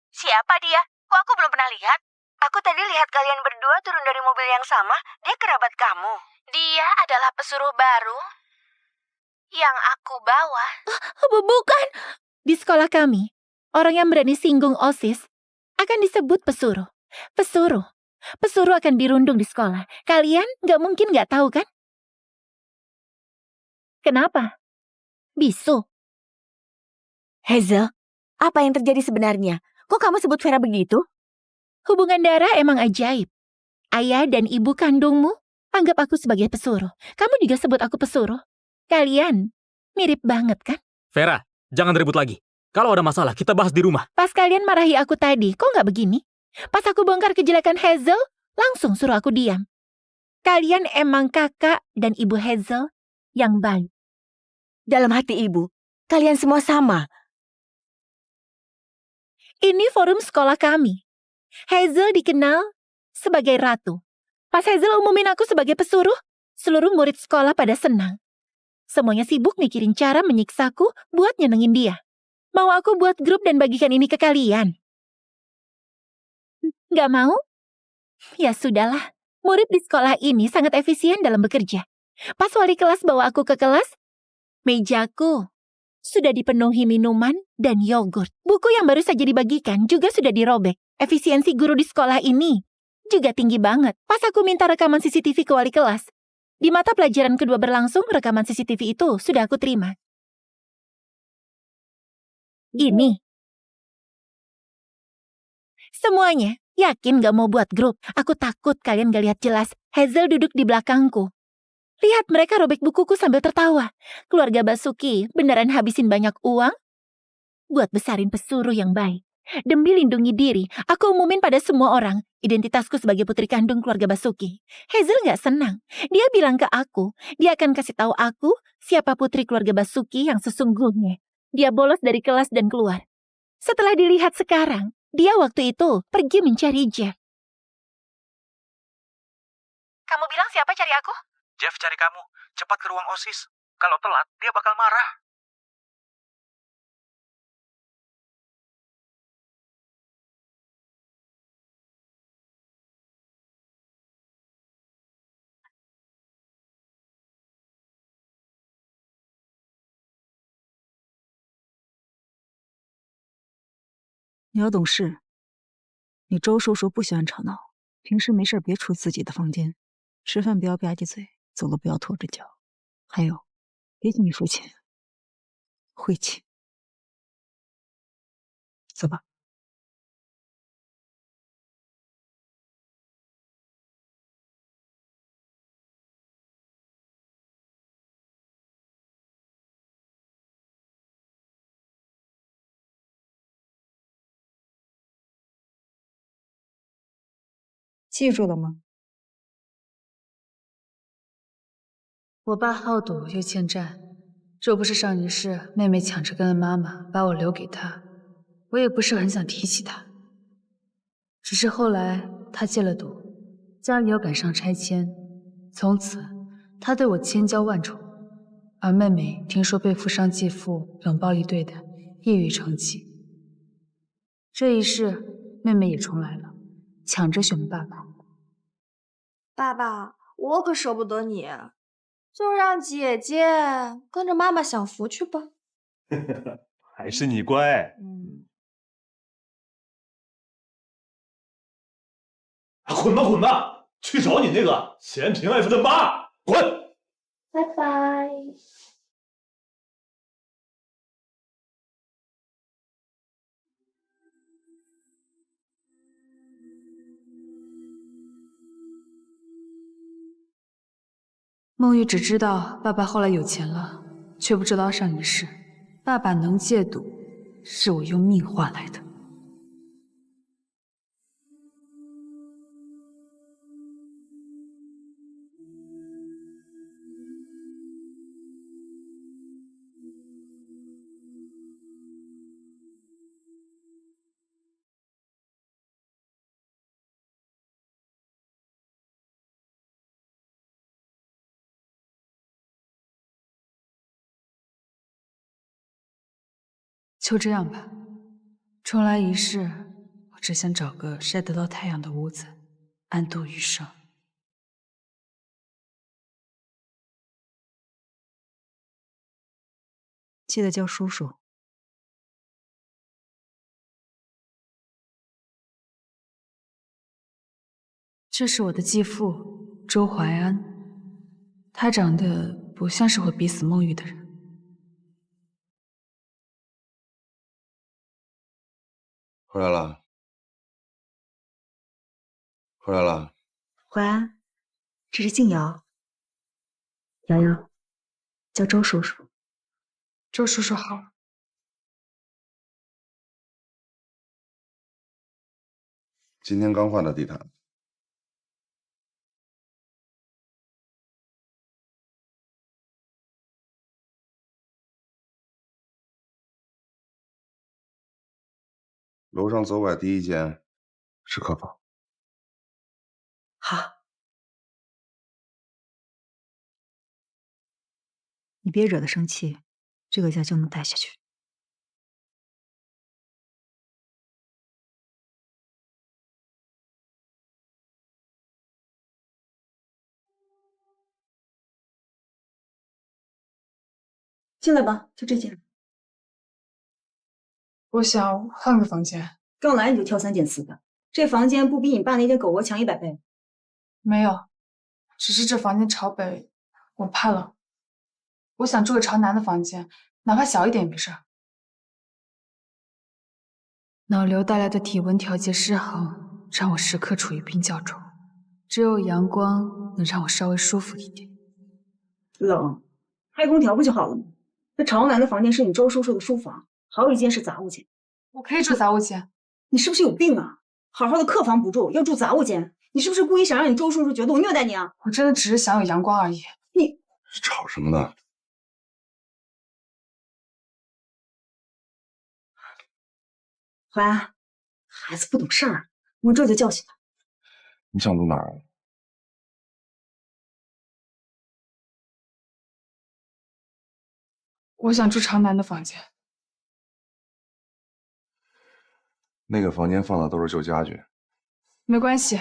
Speaker 13: Siapa dia? Kok aku belum pernah lihat? Aku tadi lihat kalian berdua turun dari mobil yang sama. Dia kerabat kamu.
Speaker 10: Dia adalah pesuruh baru yang aku bawa. Bukan.
Speaker 11: Di sekolah kami, orang yang berani singgung OSIS akan disebut pesuruh. Pesuruh akan dirundung di sekolah. Kalian nggak mungkin nggak tahu kan? Kenapa? Bisu.
Speaker 13: Hazel, apa yang terjadi sebenarnya? Kok kamu sebut Vera begitu?
Speaker 11: Hubungan darah emang ajaib. Ayah dan ibu kandungmu anggap aku sebagai pesuruh. Kamu juga sebut aku pesuruh. Kalian mirip banget kan?
Speaker 16: Vera, jangan ribut lagi. Kalau ada masalah, kita bahas di rumah.
Speaker 11: Pas kalian marahi aku tadi, kok nggak begini? Pas aku bongkar kejelekan Hazel, langsung suruh aku diam. Kalian emang kakak dan ibu Hazel yang baik.
Speaker 13: Dalam hati ibu, kalian semua sama.
Speaker 11: Ini forum sekolah kami. Hazel dikenal sebagai ratu. Pas Hazel umumin aku sebagai pesuruh, seluruh murid sekolah pada senang. Semuanya sibuk mikirin cara menyiksaku buat nyenengin dia. Mau aku buat grup dan bagikan ini ke kalian? Nggak mau? Ya sudahlah. Murid di sekolah ini sangat efisien dalam bekerja. Pas wali kelas bawa aku ke kelas, mejaku sudah dipenuhi minuman dan yogurt. Buku yang baru saja dibagikan juga sudah dirobek. Efisiensi guru di sekolah ini juga tinggi banget. Pas aku minta rekaman CCTV ke wali kelas, di mata pelajaran kedua berlangsung, rekaman CCTV itu sudah aku terima. Ini. Semuanya yakin gak mau buat grup. Aku takut kalian gak lihat jelas. Hazel duduk di belakangku. Lihat mereka robek bukuku sambil tertawa. Keluarga Basuki beneran habisin banyak uang buat besarin pesuruh yang baik. Demi lindungi diri, aku umumin pada semua orang identitasku sebagai putri kandung keluarga Basuki. Hazel gak senang. Dia bilang ke aku, dia akan kasih tahu aku siapa putri keluarga Basuki yang sesungguhnya. Dia bolos dari kelas dan keluar. Setelah dilihat sekarang, dia waktu itu pergi mencari Jeff. Kamu bilang siapa cari aku?
Speaker 12: Jeff cari kamu. Cepat ke ruang OSIS. Kalau telat, dia bakal marah.
Speaker 19: 你要懂事。你周叔叔不喜欢吵闹，平时没事别出自己的房间，吃饭不要吧唧嘴，走路不要拖着脚，还有，别请你父亲，晦气。走吧。记住了吗？
Speaker 20: 我爸好赌又欠债，若不是上一世妹妹抢着跟了妈妈，把我留给他，我也不是很想提起他。只是后来他戒了赌，家里又赶上拆迁，从此他对我千娇万宠，而妹妹听说被富商继父冷暴力对待，抑郁成疾。这一世，妹妹也重来了，抢着选爸爸。
Speaker 21: 爸爸，我可舍不得你，就让姐姐跟着妈妈享福去吧。
Speaker 22: 还是你乖。滚吧滚吧，去找你那个嫌贫爱富的妈，滚！
Speaker 21: 拜拜。
Speaker 20: 孟玉只知道爸爸后来有钱了，却不知道上一世爸爸能戒赌，是我用命换来的。就这样吧，重来一世，我只想找个晒得到太阳的屋子，安度余生。
Speaker 19: 记得叫叔叔。
Speaker 20: 这是我的继父周怀安，他长得不像是会逼死孟玉的人。
Speaker 23: 回来了，回来了。
Speaker 24: 怀安，这是静瑶。瑶瑶，叫周叔叔。
Speaker 20: 周叔叔好。
Speaker 23: 今天刚换的地毯。楼上走拐第一间是客房。
Speaker 24: 好，你别惹他生气，这个家就能待下去。进来吧，就这间。
Speaker 20: 我想换个房间。
Speaker 24: 刚来你就挑三拣四的，这房间不比你爸那间狗窝强100倍？
Speaker 20: 没有，只是这房间朝北，我怕冷。我想住个朝南的房间，哪怕小一点也没事。脑瘤带来的体温调节失衡，让我时刻处于冰窖中，只有阳光能让我稍微舒服一点。
Speaker 24: 冷，开空调不就好了吗？这朝南的房间是你周叔叔的书房，还有一间是杂物间。
Speaker 20: 我可以住杂物间。
Speaker 24: 你是不是有病啊？好好的客房不住，要住杂物间，你是不是故意想让你周叔叔觉得我虐待你啊？
Speaker 20: 我真的只是想有阳光而已。
Speaker 24: 你
Speaker 23: 吵什么呢？
Speaker 24: 怀安，孩子不懂事儿，我这就教训他。
Speaker 23: 你想住哪儿啊？
Speaker 20: 我想住朝南的房间。
Speaker 23: 那个房间放的都是旧家具。
Speaker 20: 没关系，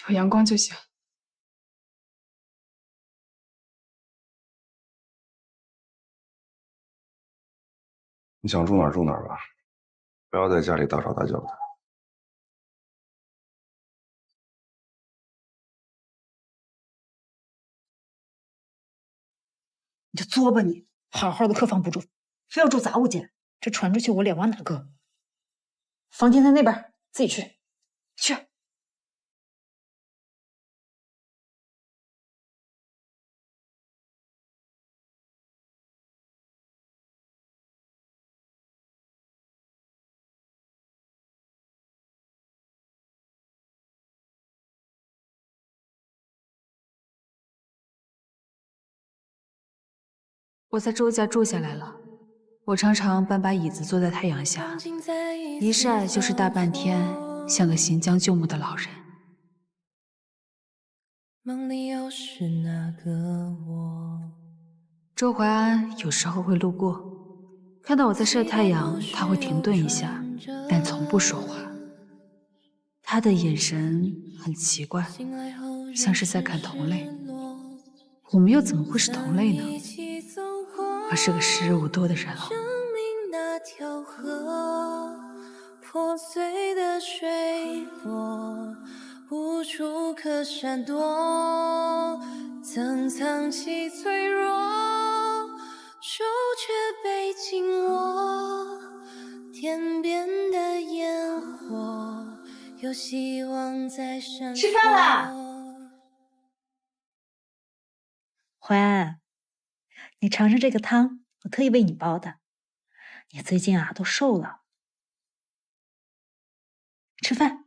Speaker 20: 有阳光就行。
Speaker 23: 你想住哪儿住哪儿吧，不要在家里大吵大叫的。
Speaker 24: 你就作吧你，好好的客房不住，非要住杂物间，这传出去我脸往哪搁？房间在那边，自己去。去。
Speaker 20: 我在周家住下来了，我常常搬把椅子坐在太阳下，一晒就是大半天，像个行将就木的老人。
Speaker 3: 梦里又是那个我。
Speaker 20: 周淮安有时候会路过，看到我在晒太阳，他会停顿一下，但从不说话。他的眼神很奇怪，像是在看同类。我们又怎么会是同类呢？我是个时日无多的人了。
Speaker 3: 那条河破碎的水波，无处可闪躲，曾藏起脆弱，手却被紧握。天边的烟火，有希望在闪烁。
Speaker 24: 吃饭啦！淮安，你尝尝这个汤，我特意为你煲的。你最近啊都瘦了，吃饭。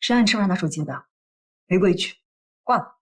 Speaker 24: 谁让你吃饭拿手机的？没规矩，挂了。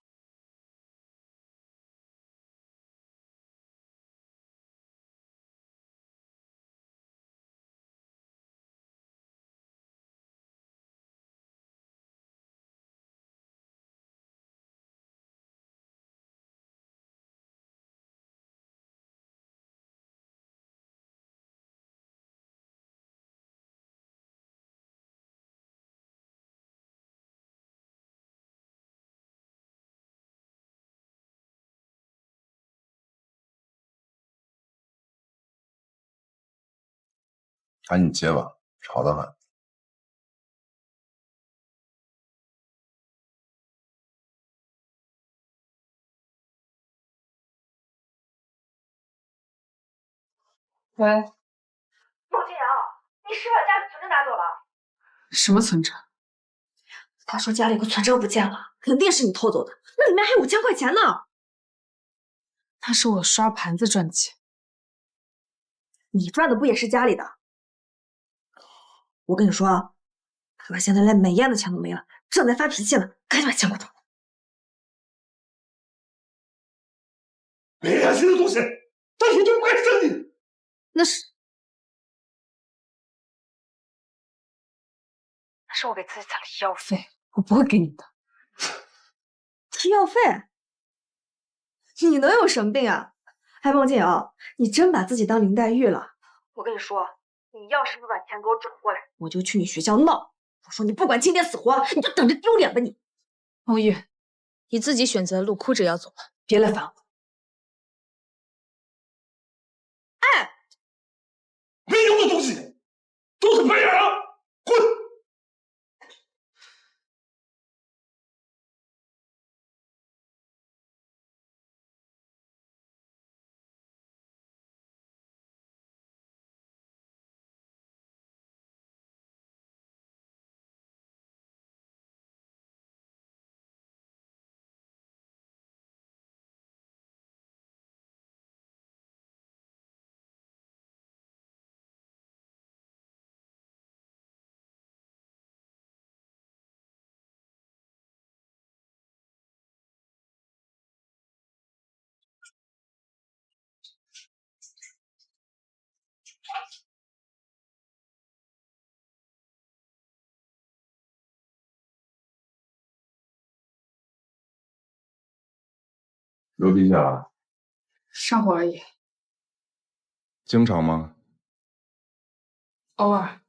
Speaker 23: 赶紧接吧，吵得很。
Speaker 20: 喂，
Speaker 24: 陆金瑶，你是把家里存折拿走了？
Speaker 20: 什么存折？
Speaker 24: 他说家里有个存折不见了，肯定是你偷走的，那里面还有5000块钱呢。
Speaker 20: 那是我刷盘子赚的钱。
Speaker 24: 你赚的不也是家里的？我跟你说啊，他现在连美艳的钱都没了，正在发脾气呢，赶紧把钱给我找来。
Speaker 22: 没良心的东西，当初就不该生你。
Speaker 20: 那是我给自己攒的医药费，我不会给你的。
Speaker 21: 医药费？你能有什么病啊？还孟静瑶，你真把自己当林黛玉了？
Speaker 24: 我跟你说，你要是不把钱给我转过来，我就去你学校闹。我说你不管青天死活，你就等着丢脸吧你！
Speaker 20: 孟玉，你自己选择的路，哭着要走吧，别来烦我。
Speaker 21: 哎，
Speaker 22: 没用的东西，都是白眼啊！滚！
Speaker 23: 流鼻血了？
Speaker 20: 上火而已，
Speaker 23: 经常吗？
Speaker 20: 偶尔。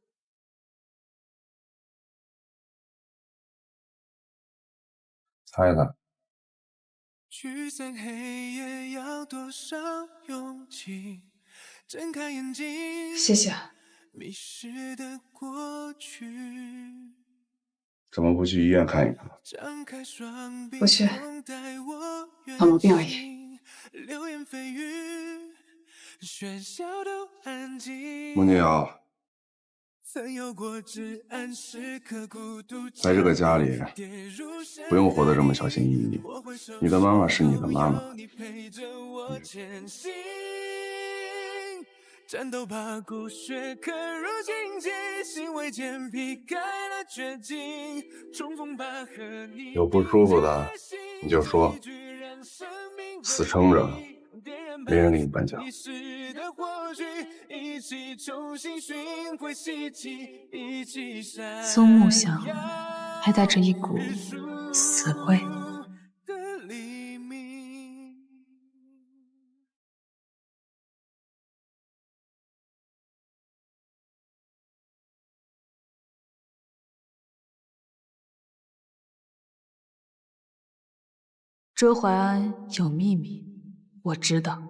Speaker 23: 猜猜。
Speaker 3: 驱散黑夜要多少勇气？睁开眼睛，
Speaker 20: 谢谢。
Speaker 3: 迷失的过去。
Speaker 23: 怎么不去医院看一看？
Speaker 20: 不去，老毛病而已。
Speaker 23: 孟静瑶，在这个家里，不用活得这么小心翼翼。你的妈妈是你的妈妈。
Speaker 5: 战斗吧骨血，刻入心间，心为剑劈开了绝境，重逢吧和你。
Speaker 23: 有不舒服的你就说，死撑着，没人给你颁奖。
Speaker 20: 松木香还带着一股死味。周淮安有秘密，我知道。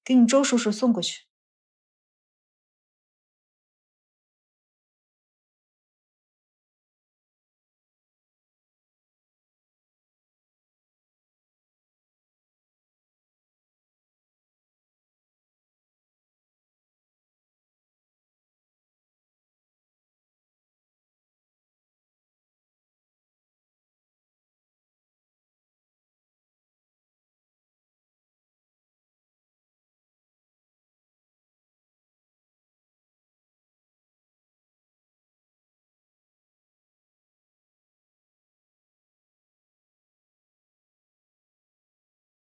Speaker 20: 给你周叔叔送过去。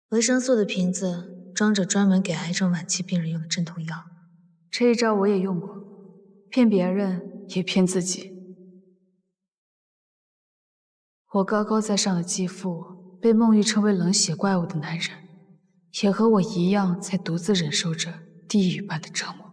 Speaker 20: 维生素的瓶子装着专门给癌症晚期病人用的镇痛药，这一招我也用过，骗别人也骗自己。我高高在上的继父，被孟玉称为冷血怪物的男人，也和我一样在独自忍受着地狱般的折磨。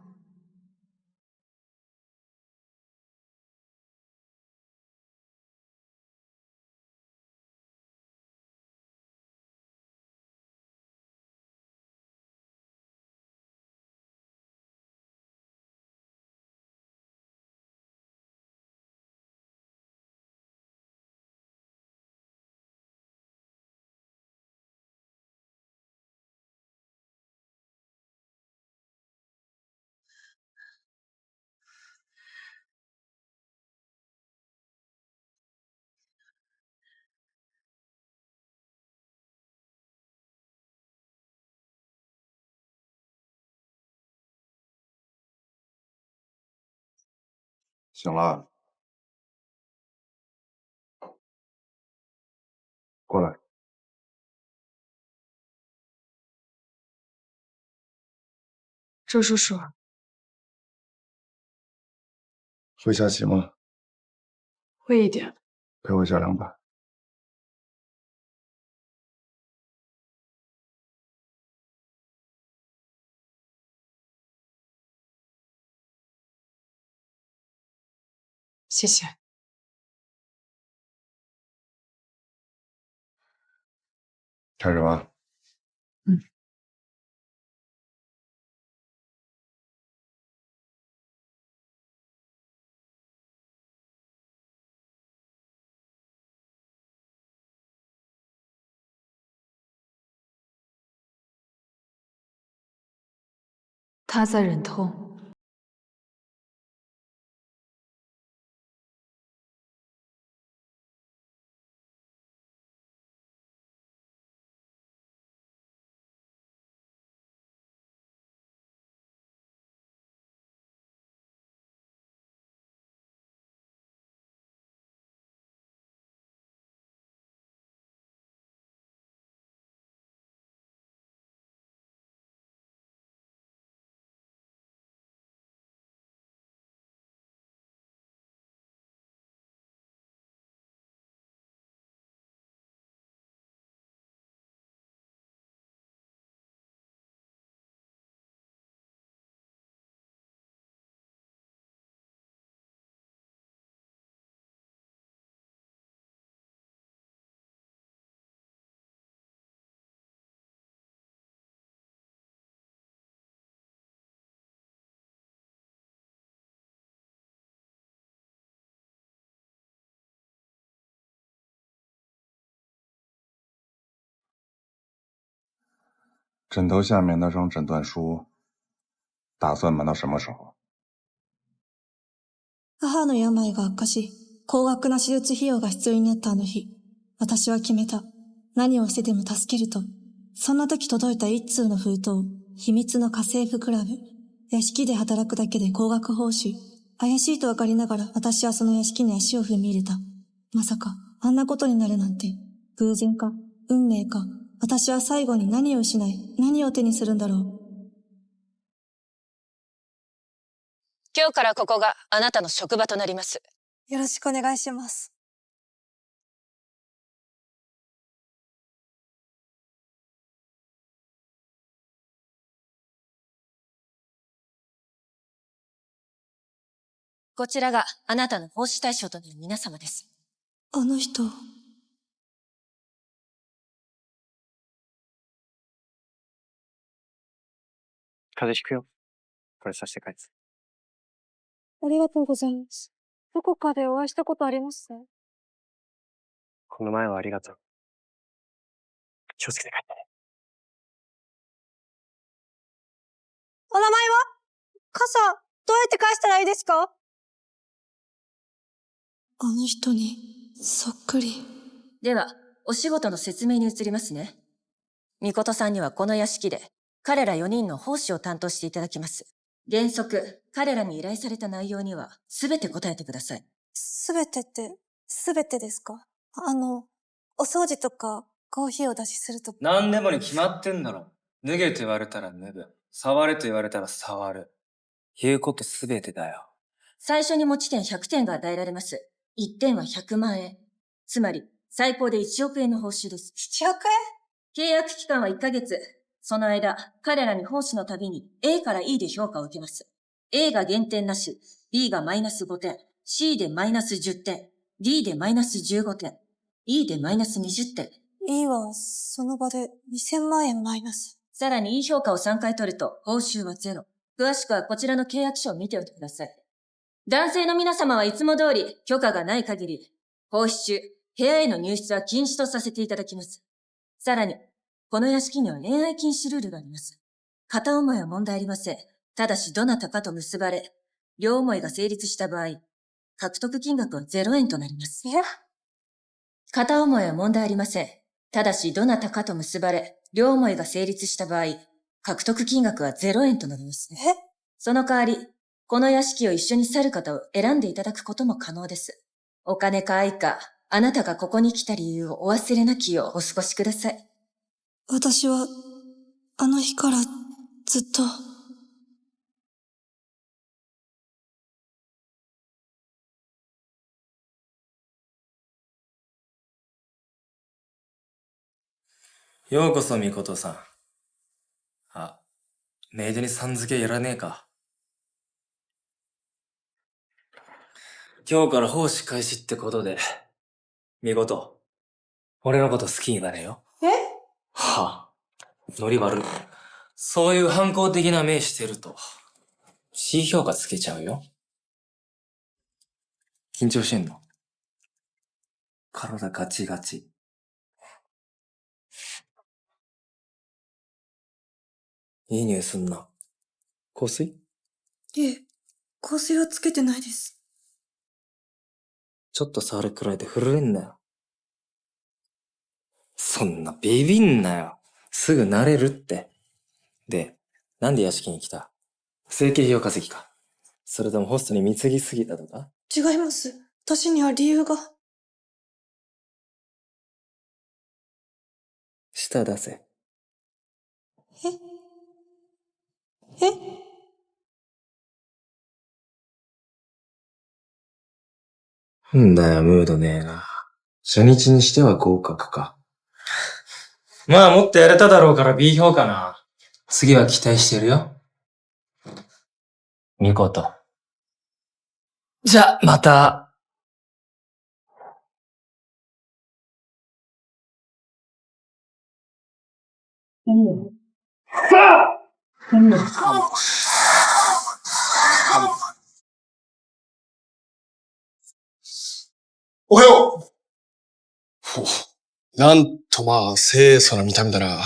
Speaker 23: 醒了，过来。
Speaker 20: 周叔叔，
Speaker 23: 会下棋吗？
Speaker 20: 会一点。
Speaker 23: 陪我下2把。
Speaker 20: 谢谢。
Speaker 23: 开始吧。
Speaker 20: 他在忍痛。
Speaker 23: 枕头下面那张诊断书，打算瞒到什么时候？
Speaker 6: 母の病が悪化し、高額な手術費用が必要になったあの日、私は決めた。
Speaker 1: 何をしてでも助けると、そんな時届いた一通の封筒、秘密の家政婦クラブ。屋敷で働くだけで高額報酬。怪しいと分かりながら私はその屋敷に足を踏み入れた。まさか、あんなことになるなんて、偶然か、運命か、私は最後に何を失い、何を手にするんだろう。
Speaker 6: 今日からここがあなたの職場となります。
Speaker 1: よろしくお願いします。
Speaker 6: こちらがあなたの奉仕対象となる皆様です。
Speaker 1: あの人。
Speaker 7: 風邪ひくよ。これさして帰って。
Speaker 1: ありがとうございます。どこかでお会いしたことありますか？
Speaker 7: この前はありがとう。気をつけて帰ってね。
Speaker 1: お名前は？傘、どうやって返したらいいですか？あの人に、そっくり。
Speaker 6: では、お仕事の説明に移りますね。みことさんにはこの屋敷で、彼ら4人の奉仕を担当していただきます。原則、彼らに依頼された内容には、すべて答えてください。
Speaker 1: すべてって、すべてですか？お掃除とか、コーヒーを出しするとか。
Speaker 9: 何でもに決まってんだろ。脱げと言われたら脱ぐ。触れと言われたら触る。言うことすべてだよ。
Speaker 6: 最初に持ち点100点が与えられます。1点は100万円。つまり、最高で1億円の報酬です。
Speaker 1: 1億円？
Speaker 6: 契約期間は1ヶ月。その間、彼らに奉仕のたびに A から E で評価を受けます。A が減点なし、B がマイナス5点、C でマイナス10点、D でマイナス15点、E でマイナス20点。
Speaker 1: E はその場で2000万円マイナス。
Speaker 6: さらに E 評価を3回取ると報酬はゼロ。詳しくはこちらの契約書を見ておいてください。男性の皆様はいつも通り許可がない限り、奉仕中、部屋への入室は禁止とさせていただきます。さらに、この屋敷には恋愛禁止ルールがあります。片思いは問題ありません。ただしどなたかと結ばれ、両思いが成立した場合、獲得金額は0円となります。片思いは問題ありません。ただしどなたかと結ばれ、両思いが成立した場合、獲得金額は0円となります。その代わり、この屋敷を一緒に去る方を選んでいただくことも可能です。お金か愛か、あなたがここに来た理由をお忘れなきようお過ごしください。
Speaker 1: 私は、あの日からずっと。
Speaker 9: ようこそ、みことさん。あ、メイドにさん付けいらねえか。今日から奉仕開始ってことで、みこと、俺のこと好きになれよ。はあ、ノリ悪い。そういう反抗的な目してると、C 評価つけちゃうよ。緊張してんの？体ガチガチ。いい匂いすんな。香水？
Speaker 1: いえ、香水はつけてないです。
Speaker 9: ちょっと触るくらいで震えんなよ。そんなビビんなよ。すぐ慣れるって。で、なんで屋敷に来た？整形費用稼ぎか。それともホストに貢ぎすぎたとか？
Speaker 1: 違います。私には理由が。
Speaker 9: 舌出せ。んだよ、ムードねえな。初日にしては合格か。まあ、もっとやれただろうから B 評価な。次は期待してるよ。みこと。じゃ、また。
Speaker 23: おはよう。ほう。なんとまあ、清楚な見た目だな。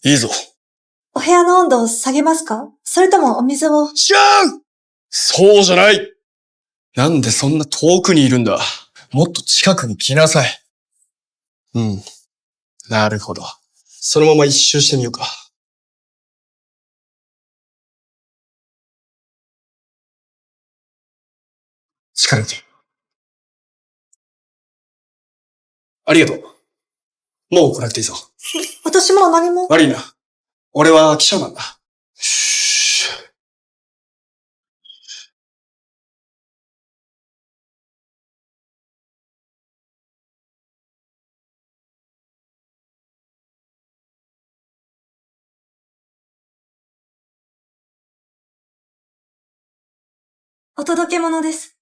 Speaker 23: いいぞ。
Speaker 1: お部屋の温度を下げますか？それともお水を。
Speaker 23: 違う！そうじゃない。なんでそんな遠くにいるんだ。もっと近くに来なさい。うん。なるほど。そのまま一周してみようか。力抜け。ありがとう。もう来なくていいぞ。
Speaker 1: 私もう何も。
Speaker 23: 悪いな。俺は記者なんだ。
Speaker 1: お届け物です。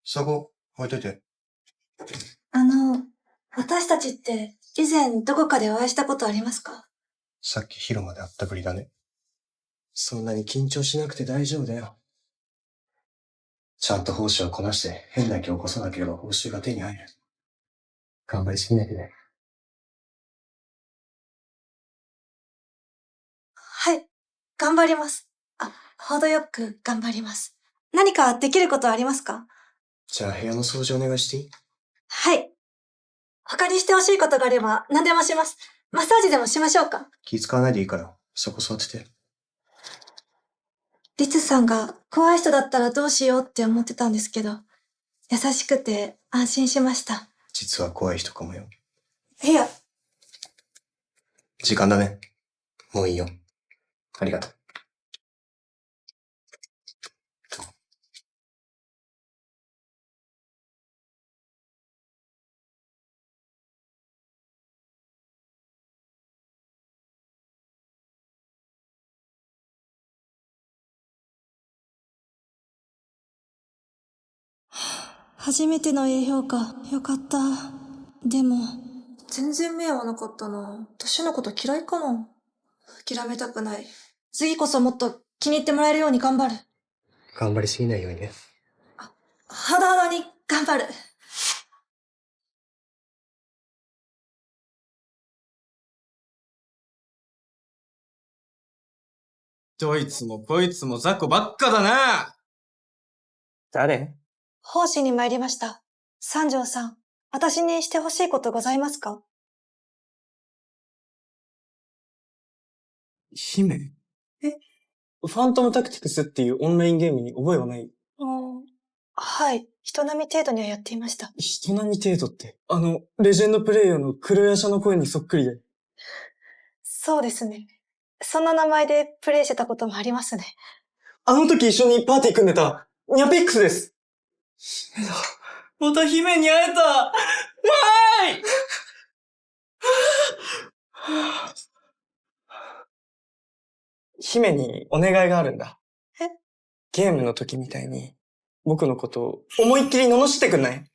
Speaker 23: そこ、置いといて。
Speaker 1: 私たちって以前どこかでお会いしたことありますか？
Speaker 23: さっき広間で会ったぶりだね。そんなに緊張しなくて大丈夫だよ。ちゃんと報酬をこなして変な気を起こさなければ報酬が手に入る。頑張りすぎないでね。
Speaker 1: はい、頑張ります。程よく頑張ります。何かできることはありますか？
Speaker 23: じゃあ部屋の掃除お願いしていい？
Speaker 1: はい。他にしてほしいことがあれば何でもします。マッサージでもしましょうか？
Speaker 23: 気使わないでいいから、そこ座ってて。
Speaker 1: リツさんが怖い人だったらどうしようって思ってたんですけど、優しくて安心しました。
Speaker 23: 実は怖い人かもよ。
Speaker 1: いや、
Speaker 23: 時間だね。もういいよ。ありがとう。
Speaker 1: 初めての A 評価、よかった。でも、全然目合わなかったな。年のこと嫌いかな。諦めたくない。次こそもっと気に入ってもらえるように頑張る。
Speaker 23: 頑張りすぎないようにね。
Speaker 1: ほどほどに頑張る。
Speaker 5: どいつもこいつも雑魚ばっかだな。誰？
Speaker 1: 奉仕に参りました。三条さん、私にしてほしいことございますか？
Speaker 5: 姫？ファントムタクティクスっていうオンラインゲームに覚えはない？
Speaker 1: はい。人並み程度にはやっていました。
Speaker 5: 人並み程度って、レジェンドプレイヤーの黒ヤシャの声にそっくりで。
Speaker 1: そうですね。そんな名前でプレイしてたこともありますね。
Speaker 5: あの時一緒にパーティー組んでた、ニャピックスです。姫だ。また姫に会えた。わーい姫にお願いがあるんだ。ゲームの時みたいに、僕のことを思いっきり罵ってくんない？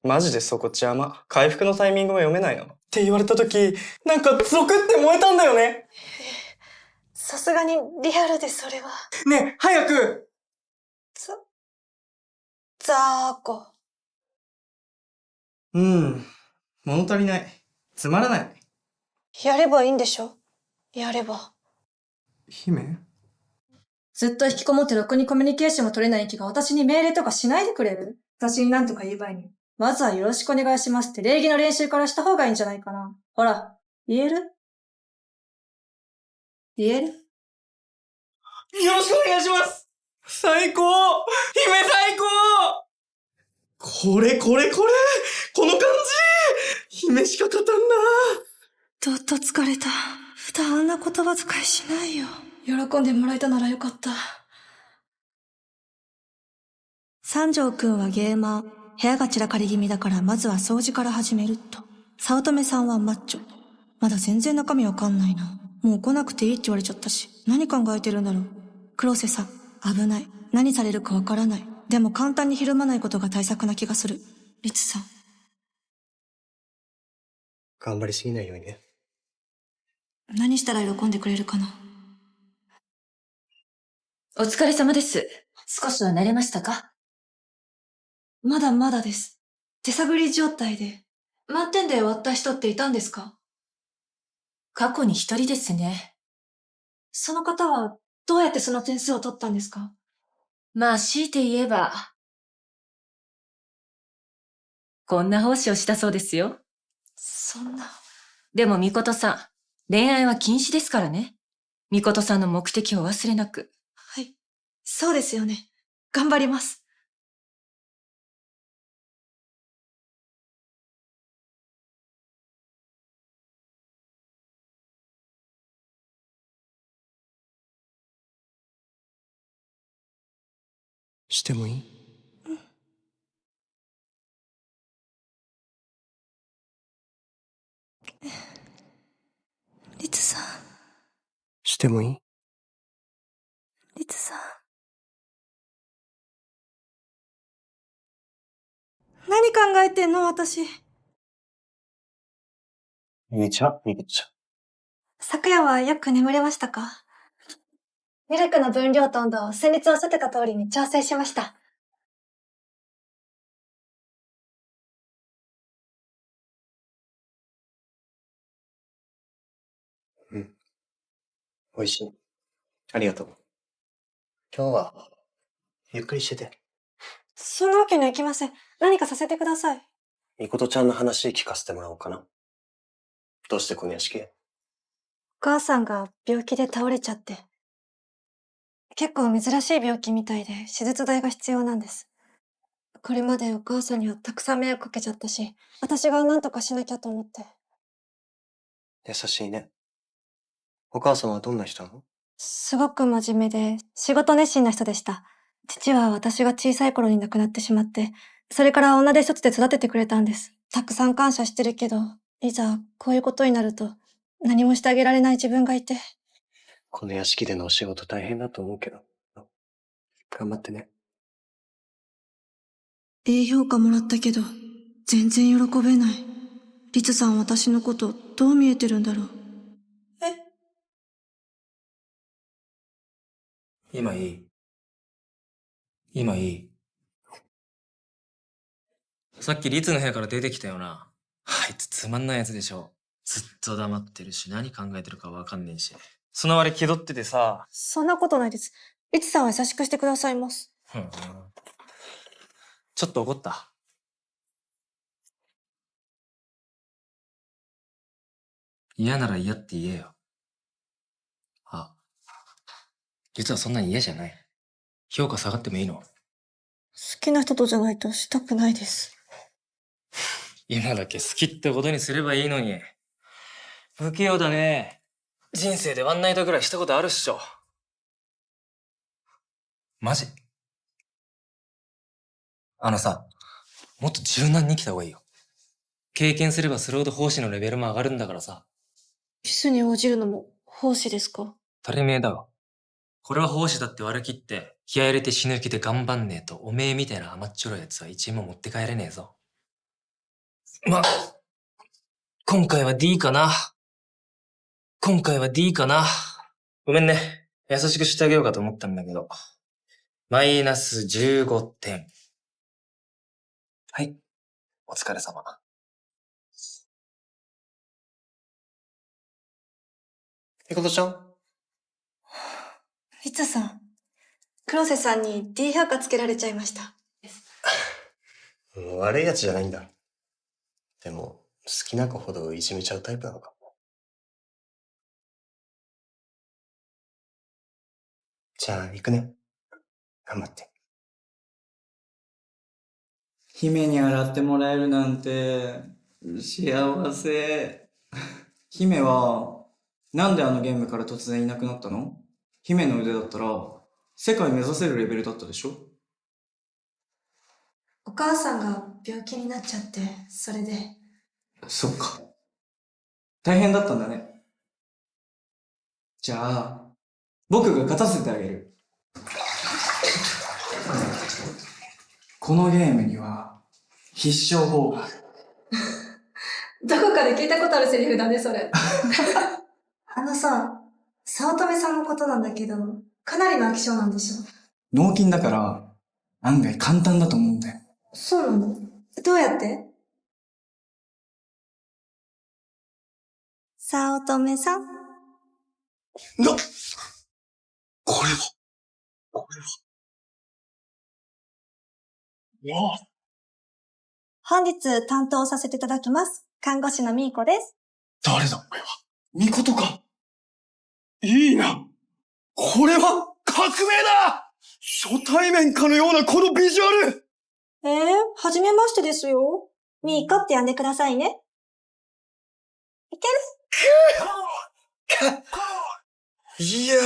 Speaker 5: マジでそこ邪魔。回復のタイミングも読めないの。って言われた時、なんかゾクって燃えたんだよね。
Speaker 1: さすがにリアルでそれは。
Speaker 5: ねえ、早く！
Speaker 1: ザーコ。
Speaker 5: 物足りない。つまらない。
Speaker 1: やればいいんでしょ？やれば。
Speaker 5: 姫？
Speaker 1: ずっと引きこもってろくにコミュニケーションも取れない気が私に命令とかしないでくれる？私に何とか言う前に。まずはよろしくお願いしますって礼儀の練習からした方がいいんじゃないかな。ほら、言える？言える？
Speaker 5: よろしくお願いします！最高！姫最高！これこの感じ！姫しか勝たんな。
Speaker 1: どっと疲れた。普段あんな言葉遣いしないよ。喜んでもらえたならよかった。三条くんはゲーマー。部屋が散らかり気味だからまずは掃除から始めると。早乙女さんはマッチョ。まだ全然中身わかんないな。もう来なくていいって言われちゃったし。何考えてるんだろう。黒瀬さん、危ない。何されるかわからない。でも簡単にひるまないことが対策な気がする。リツさん。
Speaker 23: 頑張りすぎないようにね。
Speaker 1: 何したら喜んでくれるかな。
Speaker 6: お疲れ様です。少しは慣れましたか？
Speaker 1: まだまだです。手探り状態で。満点で終わった人っていたんですか？
Speaker 6: 過去に一人ですね。
Speaker 1: その方はどうやってその点数を取ったんですか？
Speaker 6: まあ、強いて言えば、こんな奉仕をしたそうですよ。
Speaker 1: そんな。
Speaker 6: でもみことさん、恋愛は禁止ですからね。みことさんの目的を忘れなく。
Speaker 1: はい。そうですよね。頑張ります。
Speaker 23: してもいい？
Speaker 1: リツさん。
Speaker 23: してもいい？
Speaker 1: リツさん。何考えてんの私。
Speaker 23: みーちゃん、みーちゃん。
Speaker 1: 昨夜はよく眠れましたか？ミルクの分量と温度を先日おっしゃってた通りに調整しました。
Speaker 23: うん。美味しい。ありがとう。今日は、ゆっくりしてて。
Speaker 1: そんなわけにはいきません。何かさせてください。
Speaker 23: みことちゃんの話聞かせてもらおうかな。どうしてこの屋敷へ？
Speaker 1: お母さんが病気で倒れちゃって。結構珍しい病気みたいで手術代が必要なんです。これまでお母さんにはたくさん迷惑かけちゃったし、私が何とかしなきゃと思って。
Speaker 23: 優しいね。お母さんはどんな人なの？
Speaker 1: すごく真面目で仕事熱心な人でした。父は私が小さい頃に亡くなってしまって、それから女手一つで育ててくれたんです。たくさん感謝してるけど、いざこういうことになると何もしてあげられない自分がいて。
Speaker 23: この屋敷でのお仕事大変だと思うけど。頑張ってね。
Speaker 1: いい評価もらったけど、全然喜べない。リツさん私のことどう見えてるんだろう。
Speaker 9: 今いい？今いい？さっきリツの部屋から出てきたよな。あいつつまんないやつでしょ。ずっと黙ってるし、何考えてるかわかんねえし。その割気取っててさ。
Speaker 1: そんなことないです。リツさんは優しくしてくださいます。
Speaker 9: ちょっと怒った？嫌なら嫌って言えよ。あ、実はそんなに嫌じゃない。評価下がってもいいの？
Speaker 1: 好きな人とじゃないとしたくないです。
Speaker 9: 今だけ好きってことにすればいいのに。不器用だね。人生でワンナイトぐらいしたことあるっしょ。マジ？あのさ、もっと柔軟に生きた方がいいよ。経験すればするほど奉仕のレベルも上がるんだからさ。
Speaker 1: キスに応じるのも奉仕ですか？
Speaker 9: 当たり前だわ。これは奉仕だって割り切って、気合入れて死ぬ気で頑張んねえと、おめえみたいな甘っちょろいやつは一円も持って帰れねえぞ。ま、今回は D かな。今回は D かな。ごめんね。優しくしてあげようかと思ったんだけど。マイナス15点。はい。お疲れ様。
Speaker 23: みことちゃん？
Speaker 1: リツさん、黒瀬さんに D 評価つけられちゃいました。
Speaker 23: 悪いやつじゃないんだ。でも、好きな子ほどいじめちゃうタイプなのかも。じゃあ、行くね。頑張って。
Speaker 5: 姫に洗ってもらえるなんて、幸せ。姫は、なんであのゲームから突然いなくなったの？姫の腕だったら、世界目指せるレベルだったでしょ？
Speaker 1: お母さんが病気になっちゃって、それで。
Speaker 5: そっか。大変だったんだね。じゃあ、僕が勝たせてあげる。このゲームには、必勝法がある。
Speaker 1: どこかで聞いたことあるセリフだね、それ。あのさ、早乙女さんのことなんだけど、かなりの飽き性なんでしょ？
Speaker 5: 脳筋だから、案外簡単だと思うんだよ。
Speaker 1: そうなの？どうやって？早乙女さん。
Speaker 23: これは。
Speaker 1: 本日担当させていただきます。看護師のみーこです。
Speaker 23: 誰だお前は。巫女か。いいな。これは革命だ。初対面かのようなこのビジュアル。
Speaker 1: はじめましてですよ。ミーコって呼んでくださいね。いける？
Speaker 23: いやー、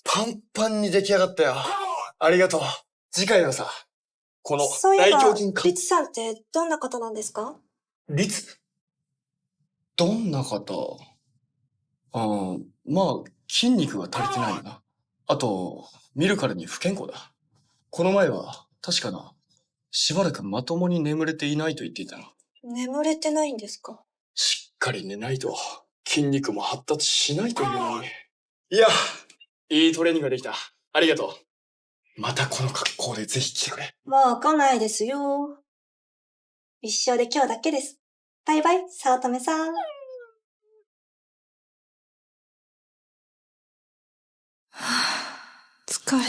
Speaker 23: パンパンに出来上がったよ。ありがとう。次回はさ、この
Speaker 1: そういえば、
Speaker 23: 大胸筋
Speaker 1: リツさんってどんな方なんですか？
Speaker 23: リツどんな方？まあ、筋肉が足りてないよな。あと、見るからに不健康だ。この前は、確かな、しばらくまともに眠れていないと言っていたな。
Speaker 1: 眠れてないんですか？
Speaker 23: しっかり寝ないと、筋肉も発達しないというのに。いや、いいトレーニングができた。ありがとう。またこの格好でぜひ来てくれ。
Speaker 1: もう来ないですよ。一生で今日だけです。バイバイ、早乙女さん。疲れた。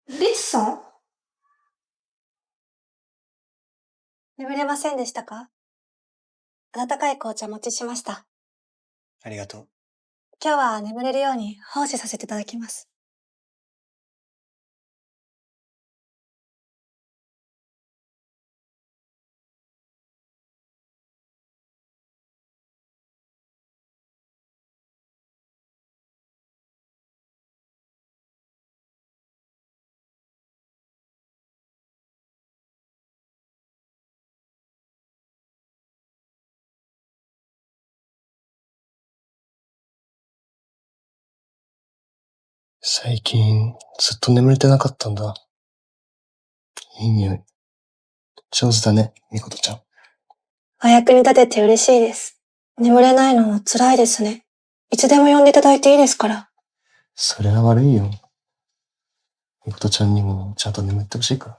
Speaker 1: リツさん？眠れませんでしたか？温かい紅茶お持ちしました。
Speaker 23: ありがとう。
Speaker 1: 今日は眠れるように奉仕させていただきます。
Speaker 23: 最近、ずっと眠れてなかったんだ。いい匂い。上手だね、みことちゃん。
Speaker 1: お役に立てて嬉しいです。眠れないのも辛いですね。いつでも呼んでいただいていいですから。
Speaker 23: それは悪いよ。みことちゃんにもちゃんと眠ってほしいから。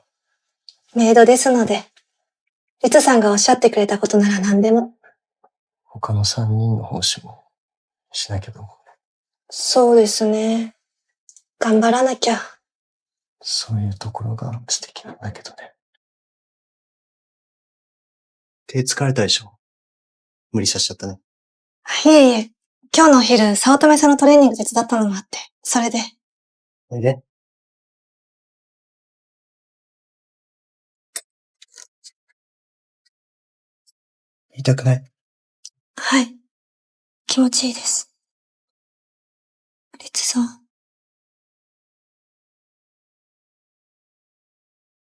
Speaker 1: メイドですので。リツさんがおっしゃってくれたことなら何でも。
Speaker 23: 他の3人の奉仕もしなきゃと思う。
Speaker 1: そうですね。頑張らなきゃ。
Speaker 23: そういうところが素敵なんだけどね。手疲れたでしょ？無理させちゃったね。
Speaker 1: いえいえ、今日のお昼、早乙女さんのトレーニング手伝ったのもあって、それで。
Speaker 23: で痛くない？
Speaker 1: はい。気持ちいいです。リツさん。